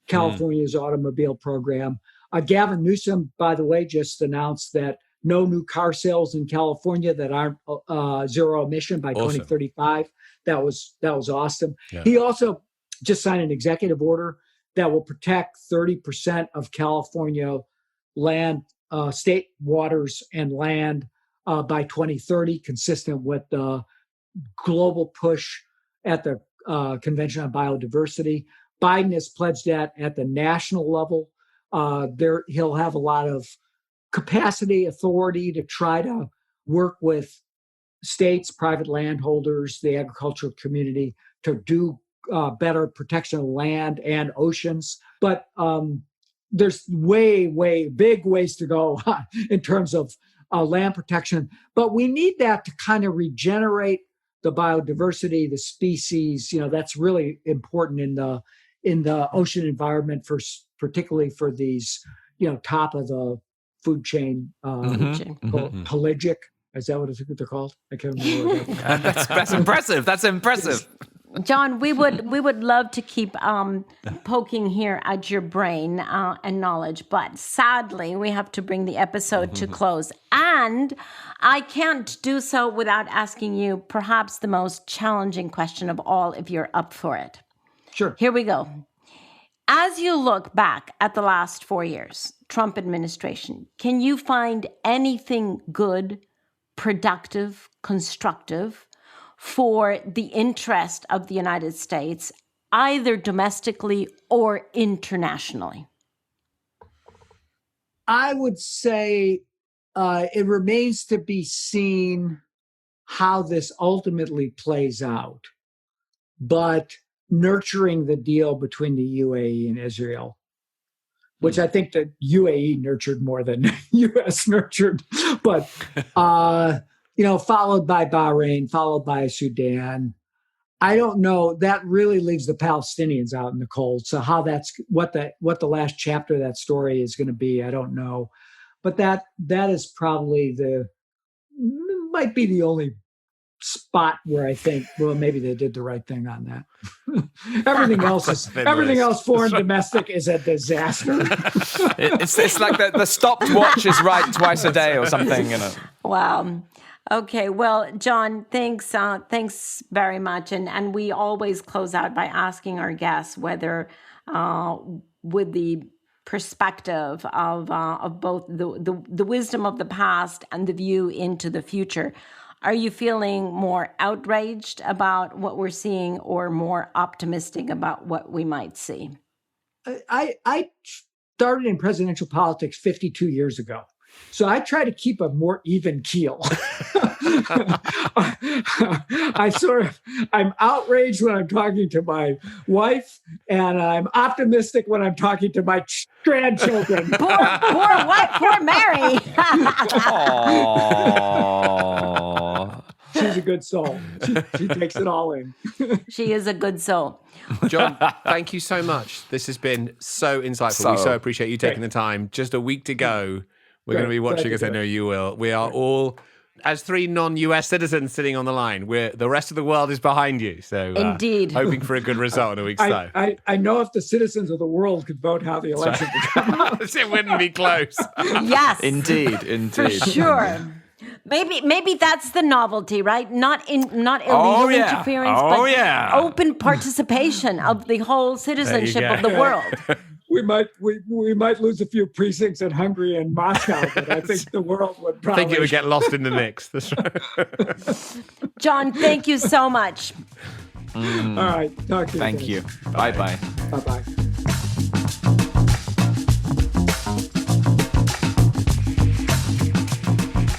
California's automobile program. Gavin Newsom, by the way, just announced that no new car sales in California that aren't zero emission by 2035. That was awesome. Yeah. He also just signed an executive order that will protect 30% of California land, state waters and land by 2030, consistent with the global push at the Convention on Biodiversity. Biden has pledged that at the national level. He'll have a lot of capacity, authority to try to work with states, private landholders, the agricultural community to do better protection of land and oceans. But there's way big ways to go in terms of land protection. But we need that to kind of regenerate the biodiversity, the species. That's really important in the ocean environment, particularly for these, top of the food chain, pelagic. Is that what they're called? I can't remember. That's impressive. That's impressive. John, we would love to keep poking here at your brain and knowledge, but sadly, we have to bring the episode to close. And I can't do so without asking you perhaps the most challenging question of all, if you're up for it. Sure. Here we go. As you look back at the last 4 years, Trump administration, can you find anything good, productive, constructive for the interest of the United States, either domestically or internationally? I would say it remains to be seen how this ultimately plays out. But nurturing the deal between the UAE and Israel, which I think the UAE nurtured more than U.S. nurtured, but followed by Bahrain, followed by Sudan. I don't know. That really leaves the Palestinians out in the cold. So how that's what the last chapter of that story is going to be, I don't know. But that is probably might be the only spot where I think, well, maybe they did the right thing on that. Everything else foreign domestic is a disaster. it's like the stopwatch is right twice a day or something, Wow. Okay. Well, John, thanks very much. And we always close out by asking our guests whether, with the perspective of both the wisdom of the past and the view into the future, are you feeling more outraged about what we're seeing or more optimistic about what we might see? I started in presidential politics 52 years ago. So I try to keep a more even keel. I'm outraged when I'm talking to my wife, and I'm optimistic when I'm talking to my grandchildren. Poor wife, poor Mary. She's a good soul. She takes it all in. She is a good soul. John, thank you so much. This has been so insightful. We so appreciate you taking the time. Just a week to go. We're going to be watching, as I know you will. We are all, as 3 non-US citizens sitting on the line, the rest of the world is behind you. So indeed, hoping for a good result in a week's time. I know if the citizens of the world could vote how the election would come out. It wouldn't be close. Yes. Indeed. Sure. Maybe that's the novelty, right? Not illegal interference, but open participation of the whole citizenship of the world. we might lose a few precincts in Hungary and Moscow, but I think the world would I probably think it would get lost in the mix. That's right. John, thank you so much. All right. Talk to you. Thank guys. you. Bye-bye. Bye-bye.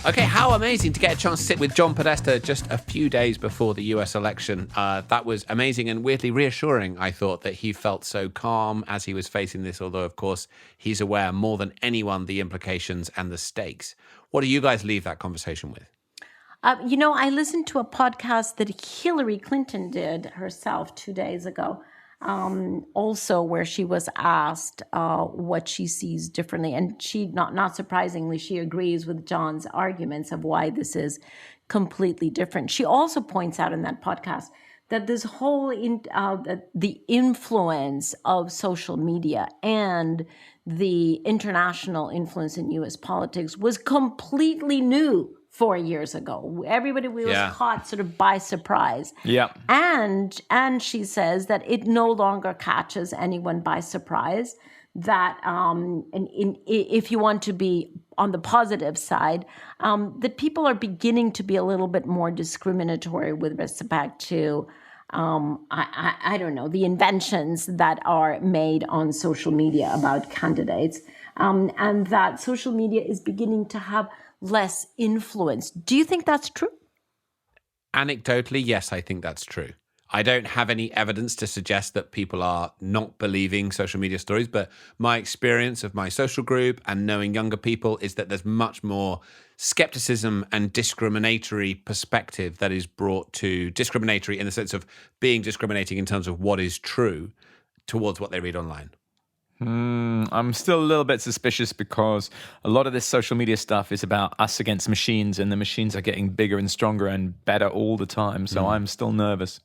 Okay, how amazing to get a chance to sit with John Podesta just a few days before the US election. That was amazing and weirdly reassuring, I thought, that he felt so calm as he was facing this, although, of course, he's aware more than anyone the implications and the stakes. What do you guys leave that conversation with? I listened to a podcast that Hillary Clinton did herself 2 days ago, also where she was asked what she sees differently. And she, not surprisingly, she agrees with John's arguments of why this is completely different. She also points out in that podcast that this whole the influence of social media and the international influence in U.S. politics was completely new 4 years ago. Everybody was caught sort of by surprise. Yeah. And she says that it no longer catches anyone by surprise. That if you want to be on the positive side, that people are beginning to be a little bit more discriminatory with respect to I don't know, the inventions that are made on social media about candidates, and that social media is beginning to have less influence. Do you think that's true? Anecdotally, yes, I think that's true. I don't have any evidence to suggest that people are not believing social media stories, but my experience of my social group and knowing younger people is that there's much more skepticism and discriminatory perspective that is brought to discriminatory in the sense of being discriminating in terms of what is true towards what they read online. I'm still a little bit suspicious because a lot of this social media stuff is about us against machines, and the machines are getting bigger and stronger and better all the time. So I'm still nervous.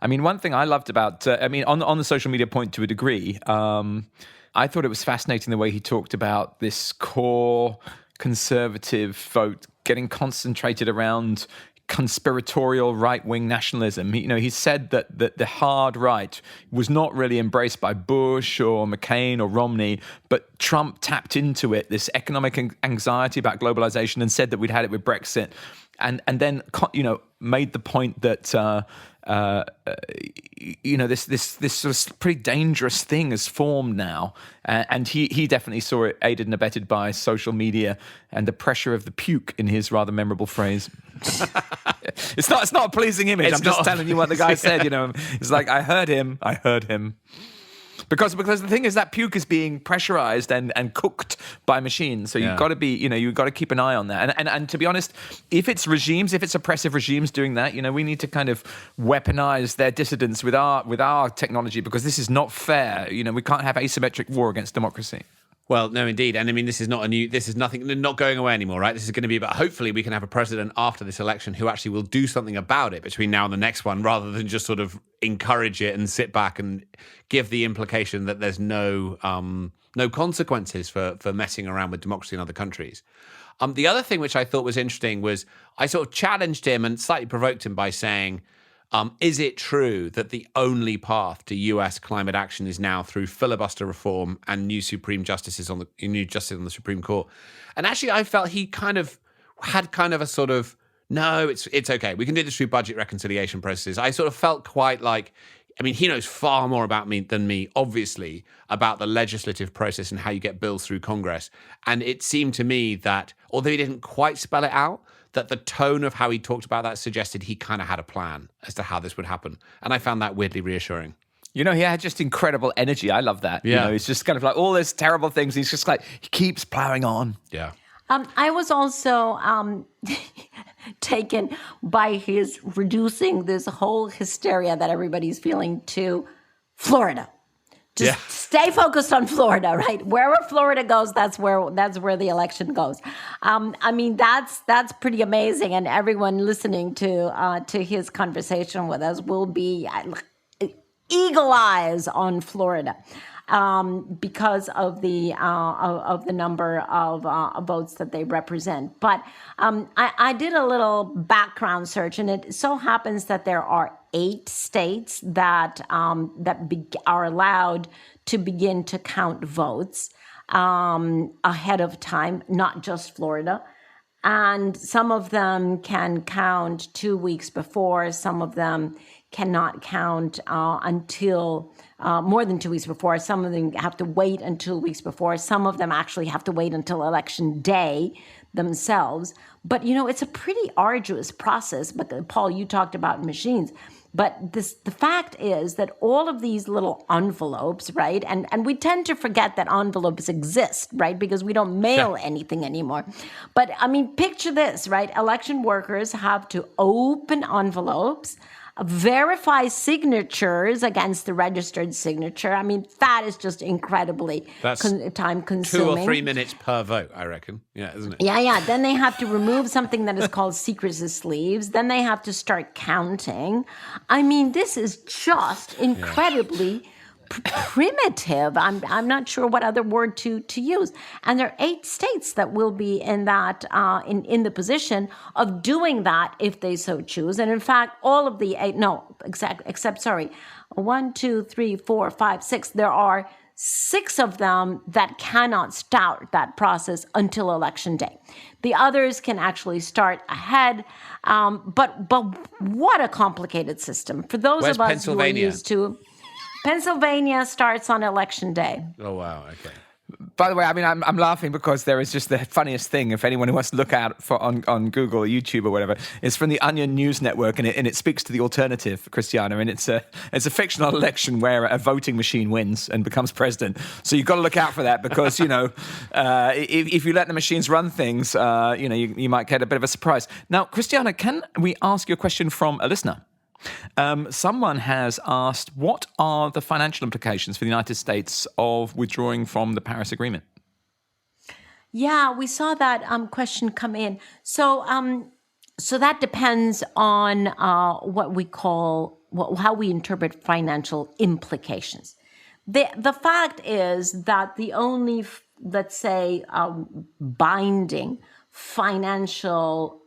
I mean, one thing I loved about, on the social media point to a degree, I thought it was fascinating the way he talked about this core conservative vote getting concentrated around conspiratorial right-wing nationalism. He said that the hard right was not really embraced by Bush or McCain or Romney, but Trump tapped into it, this economic anxiety about globalization, and said that we'd had it with Brexit, and then made the point that this sort of pretty dangerous thing has formed now, and he definitely saw it aided and abetted by social media and the pressure of the puke, in his rather memorable phrase. It's not a pleasing image. I'm just telling you what the guy said. It's like I heard him. Because the thing is that puke is being pressurized and cooked by machines. So you've got to be, you've got to keep an eye on that. And to be honest, if it's oppressive regimes doing that, we need to kind of weaponize their dissidents with our technology, because this is not fair. We can't have asymmetric war against democracy. Well, no, indeed. And I mean, this is nothing, not going away anymore, right? This is going to be about, hopefully we can have a president after this election who actually will do something about it between now and the next one, rather than just sort of encourage it and sit back and give the implication that there's no consequences for messing around with democracy in other countries. The other thing which I thought was interesting was I sort of challenged him and slightly provoked him by saying, is it true that the only path to US climate action is now through filibuster reform and new justices on the Supreme Court? And actually, I felt he kind of had a sort of, no, it's okay. We can do this through budget reconciliation processes. I sort of felt quite like, he knows far more about me than me, obviously, about the legislative process and how you get bills through Congress. And it seemed to me that, although he didn't quite spell it out, that the tone of how he talked about that suggested he kind of had a plan as to how this would happen. And I found that weirdly reassuring. He had just incredible energy. I love that. Yeah. It's just kind of like all those terrible things. He's just like, he keeps plowing on. Yeah. I was also taken by his reducing this whole hysteria that everybody's feeling to Florida. Just stay focused on Florida, right? Wherever Florida goes, that's where the election goes. That's pretty amazing, and everyone listening to his conversation with us will be eagle eyes on Florida. because of the number of votes that they represent. But I did a little background search, and it so happens that there are 8 states that are allowed to begin to count votes ahead of time, not just Florida. And some of them can count 2 weeks before. Some of them cannot count until more than 2 weeks before. Some of them have to wait until weeks before. Some of them actually have to wait until election day themselves. But, it's a pretty arduous process. But Paul, you talked about machines. But the fact is that all of these little envelopes, right? And we tend to forget that envelopes exist, right? Because we don't mail anything anymore. But picture this, right? Election workers have to open envelopes, verify signatures against the registered signature. That is just incredibly time consuming. 2 or 3 minutes per vote, I reckon. Yeah, isn't it? Yeah. Then they have to remove something that is called secrecy sleeves. Then they have to start counting. This is just incredibly primitive. I'm not sure what other word to use. And there are 8 states that will be in that in the position of doing that if they so choose. And in fact, all of the 8, except 1, 2, 3, 4, 5, 6. There are 6 of them that cannot start that process until election day. The others can actually start ahead. But what a complicated system for those Where's of us Pennsylvania? who are used to. Pennsylvania starts on election day. Oh, wow. Okay. By the way, I'm laughing because there is just the funniest thing. If anyone who wants to look out for on Google or YouTube or whatever, it's from the Onion News Network, and it speaks to the alternative, Christiana, and it's a fictional election where a voting machine wins and becomes president. So you've got to look out for that because if you let the machines run things, you might get a bit of a surprise. Now, Christiana, can we ask you a question from a listener? Someone has asked, what are the financial implications for the United States of withdrawing from the Paris Agreement? Yeah, we saw that question come in. So that depends on what we call, how we interpret financial implications. The fact is that the only, let's say, binding financial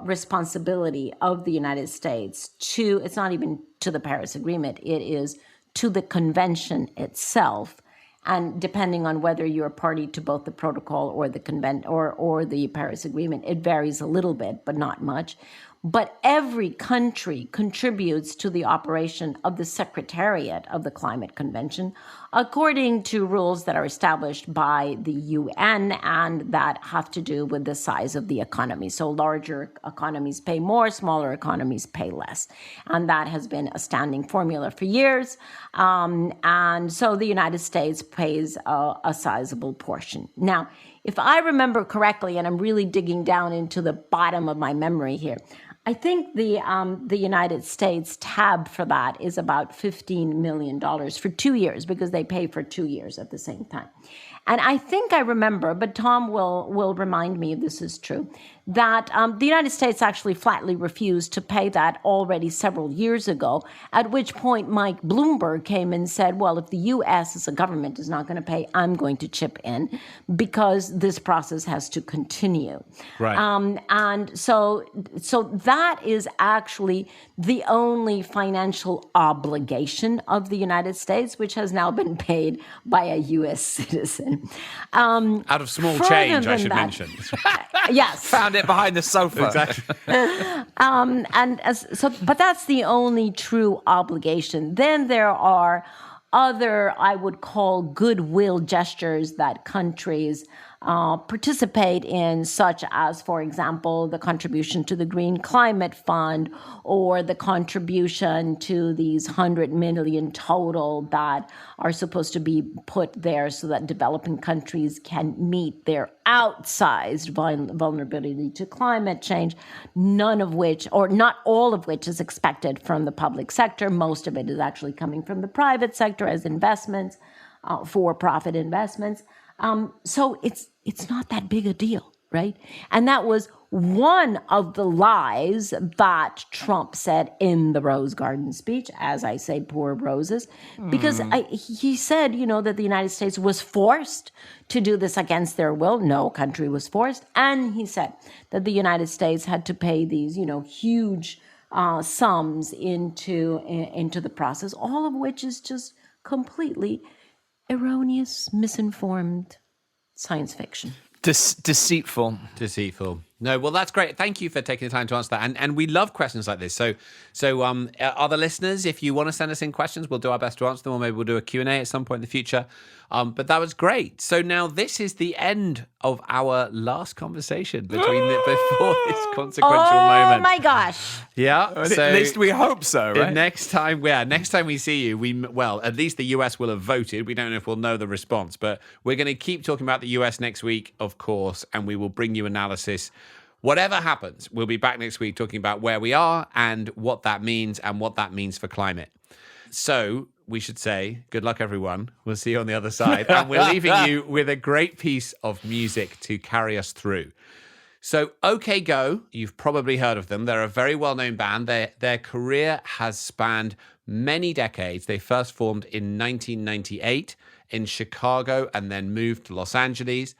responsibility of the United States it's not even to the Paris Agreement, it is to the convention itself. And depending on whether you're a party to both the protocol or the or the Paris Agreement, it varies a little bit, but not much. But every country contributes to the operation of the Secretariat of the Climate Convention according to rules that are established by the UN and that have to do with the size of the economy. So larger economies pay more, smaller economies pay less. And that has been a standing formula for years. And so the United States pays a sizable portion. Now, if I remember correctly, and I'm really digging down into the bottom of my memory here, I think the United States tab for that is about $15 million for 2 years because they pay for 2 years at the same time. And I think I remember, but Tom will remind me if this is true, that the United States actually flatly refused to pay that already several years ago, at which point Mike Bloomberg came and said, well, if the U.S. as a government is not going to pay, I'm going to chip in because this process has to continue. Right. And so that is actually the only financial obligation of the United States, which has now been paid by a U.S. citizen. Out of small change, I should mention. Yes. Found it behind the sofa. Exactly. But that's the only true obligation. Then there are other, I would call, goodwill gestures that countries participate in, such as, for example, the contribution to the Green Climate Fund or the contribution to these 100 million total that are supposed to be put there so that developing countries can meet their outsized vulnerability to climate change, none of which, or not all of which, is expected from the public sector. Most of it is actually coming from the private sector as investments, for-profit investments. So it's not that big a deal, right? And that was one of the lies that Trump said in the Rose Garden speech, as I say, poor roses, because he said, that the United States was forced to do this against their will. No country was forced. And he said that the United States had to pay these, huge sums into the process, all of which is just completely erroneous, misinformed science fiction. Deceitful. No, well, that's great. Thank you for taking the time to answer that. And we love questions like this. So other listeners, if you want to send us in questions, we'll do our best to answer them, or maybe we'll do a Q&A at some point in the future. But that was great. So now this is the end of our last conversation before this consequential moment. Oh my gosh. Yeah. So at least we hope so, right? Next time we see you, at least the US will have voted. We don't know if we'll know the response, but we're going to keep talking about the US next week, of course, and we will bring you analysis. Whatever happens, we'll be back next week talking about where we are and what that means for climate. So we should say, good luck, everyone. We'll see you on the other side. And we're leaving you with a great piece of music to carry us through. So OK Go, you've probably heard of them. They're a very well-known band. Their career has spanned many decades. They first formed in 1998 in Chicago and then moved to Los Angeles.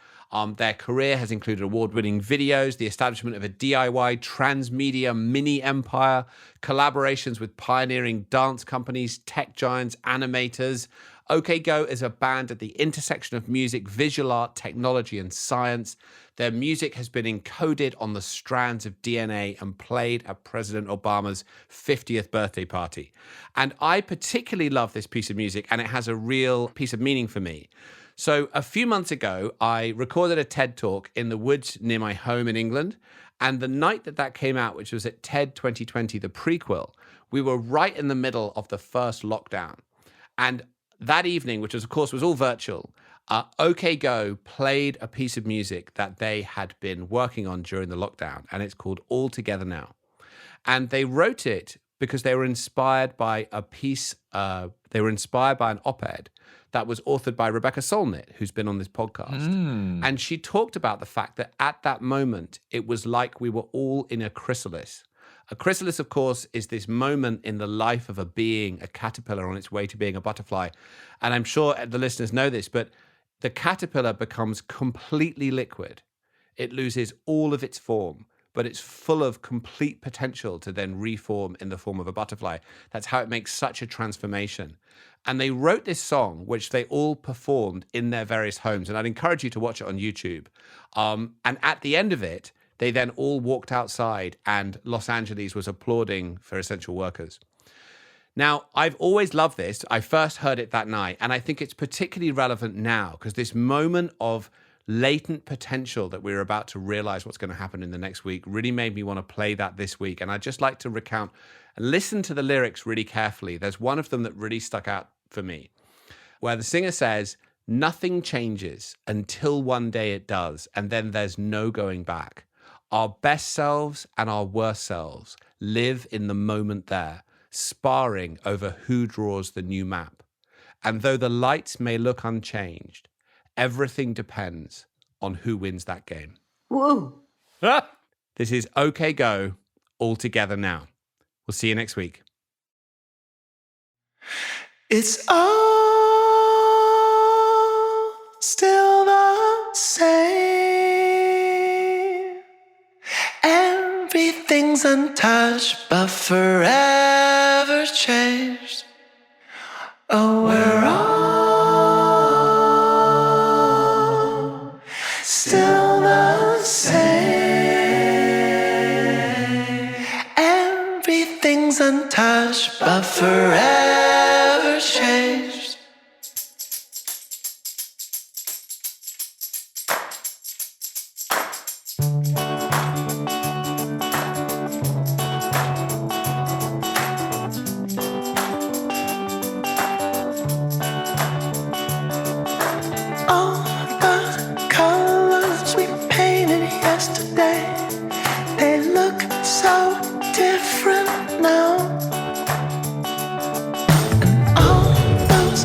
Their career has included award-winning videos, the establishment of a DIY transmedia mini empire, collaborations with pioneering dance companies, tech giants, animators. OK Go is a band at the intersection of music, visual art, technology, and science. Their music has been encoded on the strands of DNA and played at President Obama's 50th birthday party. And I particularly love this piece of music, and it has a real piece of meaning for me. So a few months ago, I recorded a TED Talk in the woods near my home in England. And the night that came out, which was at TED 2020, the prequel, we were right in the middle of the first lockdown. And that evening, which was, of course, was all virtual, OK Go played a piece of music that they had been working on during the lockdown. And it's called All Together Now. And they wrote it because they were inspired by an op-ed that was authored by Rebecca Solnit, who's been on this podcast. And she talked about the fact that at that moment, it was like we were all in a chrysalis. A chrysalis, of course, is this moment in the life of a being, a caterpillar on its way to being a butterfly. And I'm sure the listeners know this, but the caterpillar becomes completely liquid. It loses all of its form, but it's full of complete potential to then reform in the form of a butterfly. That's how it makes such a transformation. And they wrote this song, which they all performed in their various homes. And I'd encourage you to watch it on YouTube. And at the end of it, they then all walked outside and Los Angeles was applauding for essential workers. Now, I've always loved this. I first heard it that night, and I think it's particularly relevant now because this moment of latent potential that we're about to realize what's going to happen in the next week really made me want to play that this week. And I'd just like to recount and listen to the lyrics really carefully. There's one of them that really stuck out for me, where the singer says, "Nothing changes until one day it does, and then there's no going back. Our best selves and our worst selves live in the moment there, sparring over who draws the new map. And though the lights may look unchanged, everything depends on who wins that game." Whoa. This is OK Go, All Together Now. We'll see you next week. It's all still the same. Everything's untouched, but forever changed. Oh, we're all still the same. Everything's untouched, but forever changed. All the colors we painted yesterday, they look so different now. And all those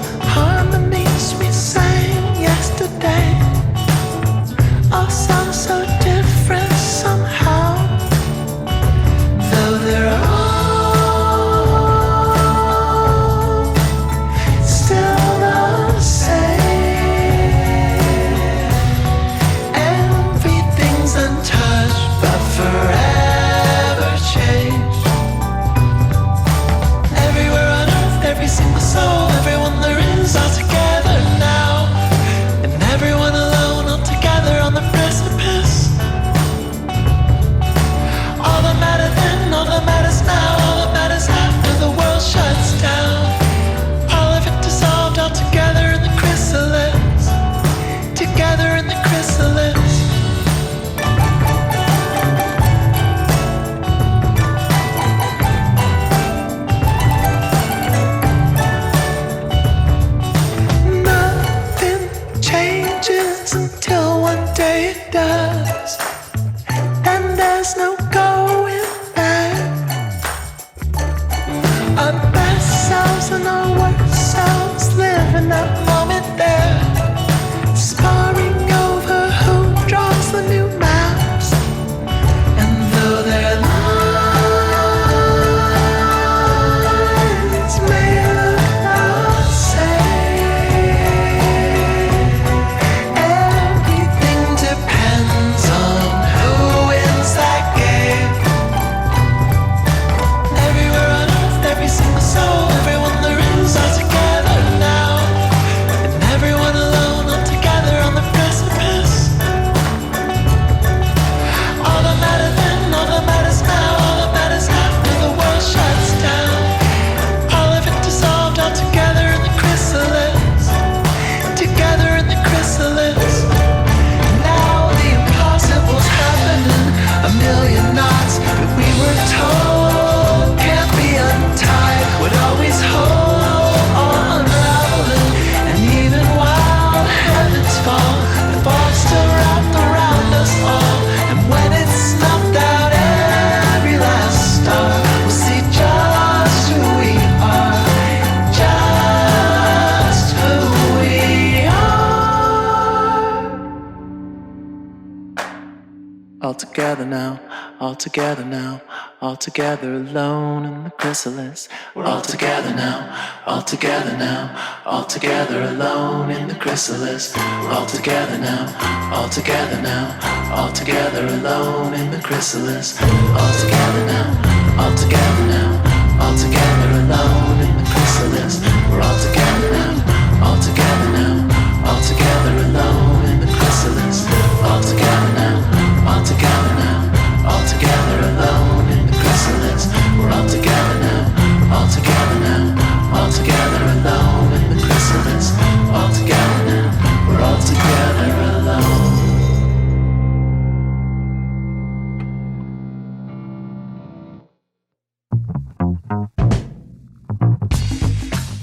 all together now, all together alone in the chrysalis. We're all together now, all together now, all together alone in the chrysalis. We're all together now, all together now, all together alone in the chrysalis. All together now, all together now, all together alone in the chrysalis. We're all together now, all together now, all together alone in the chrysalis. All together now, all together now, all together alone in the chrysalis. We're all together now, all together now, all together alone in the chrysalis. All together now, we're all together alone.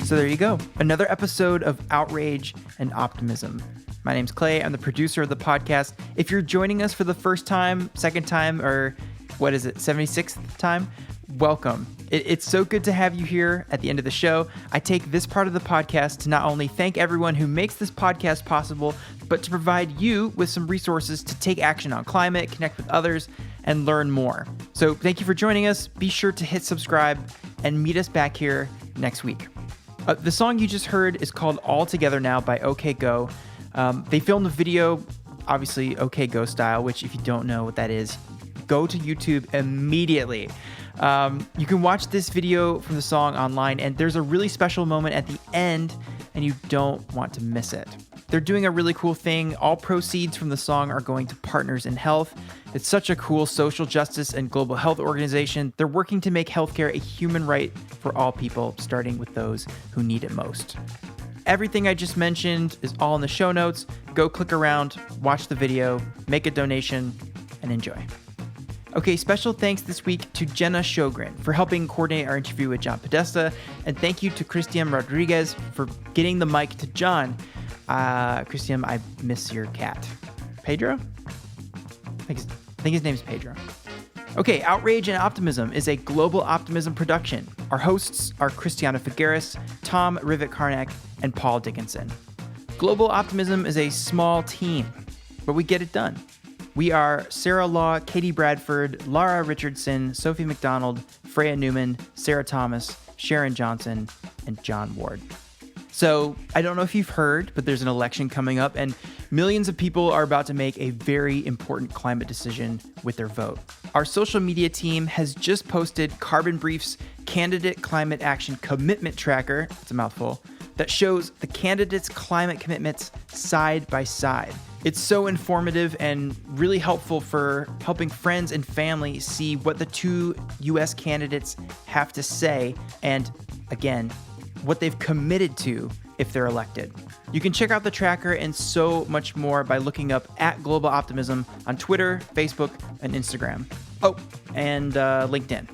So there you go. Another episode of Outrage and Optimism. My name's Clay. I'm the producer of the podcast. If you're joining us for the first time, second time, or what is it, 76th time, welcome. It's so good to have you here at the end of the show. I take this part of the podcast to not only thank everyone who makes this podcast possible, but to provide you with some resources to take action on climate, connect with others, and learn more. So thank you for joining us. Be sure to hit subscribe and meet us back here next week. The song you just heard is called All Together Now by OK Go. They filmed the video, obviously OK Go style, which if you don't know what that is, go to YouTube immediately. You can watch this video from the song online, and there's a really special moment at the end, and you don't want to miss it. They're doing a really cool thing. All proceeds from the song are going to Partners in Health. It's such a cool social justice and global health organization. They're working to make healthcare a human right for all people, starting with those who need it most. Everything I just mentioned is all in the show notes. Go click around, watch the video, make a donation, and enjoy. Okay, special thanks this week to Jenna Sjogren for helping coordinate our interview with John Podesta, and thank you to Christian Rodriguez for getting the mic to John. Christian, I miss your cat. Pedro? I think his name's Pedro. Okay, Outrage and Optimism is a Global Optimism production. Our hosts are Christiana Figueres, Tom Rivett-Carnac, and Paul Dickinson. Global Optimism is a small team, but we get it done. We are Sarah Law, Katie Bradford, Lara Richardson, Sophie McDonald, Freya Newman, Sarah Thomas, Sharon Johnson, and John Ward. So I don't know if you've heard, but there's an election coming up, and millions of people are about to make a very important climate decision with their vote. Our social media team has just posted Carbon Brief's Candidate Climate Action Commitment Tracker, it's a mouthful, that shows the candidates' climate commitments side by side. It's so informative and really helpful for helping friends and family see what the two U.S. candidates have to say and, again, what they've committed to if they're elected. You can check out the tracker and so much more by looking up @Global Optimism on Twitter, Facebook, and Instagram. Oh, and LinkedIn.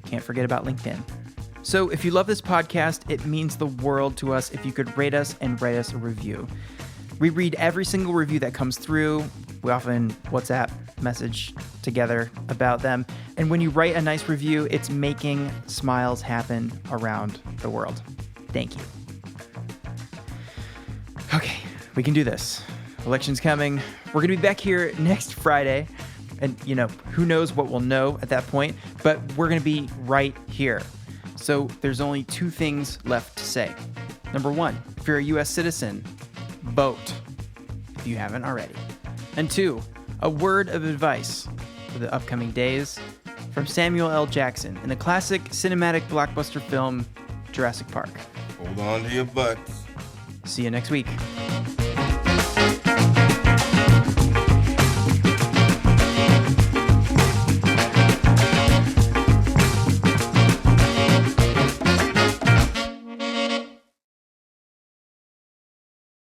Can't forget about LinkedIn. So if you love this podcast, it means the world to us if you could rate us and write us a review. We read every single review that comes through. We often WhatsApp message together about them. And when you write a nice review, it's making smiles happen around the world. Thank you. Okay, we can do this. Election's coming. We're going to be back here next Friday. And, who knows what we'll know at that point, but we're going to be right here. So there's only two things left to say. Number one, if you're a U.S. citizen, vote if you haven't already. And two, a word of advice for the upcoming days from Samuel L. Jackson in the classic cinematic blockbuster film Jurassic Park. Hold on to your butts. See you next week.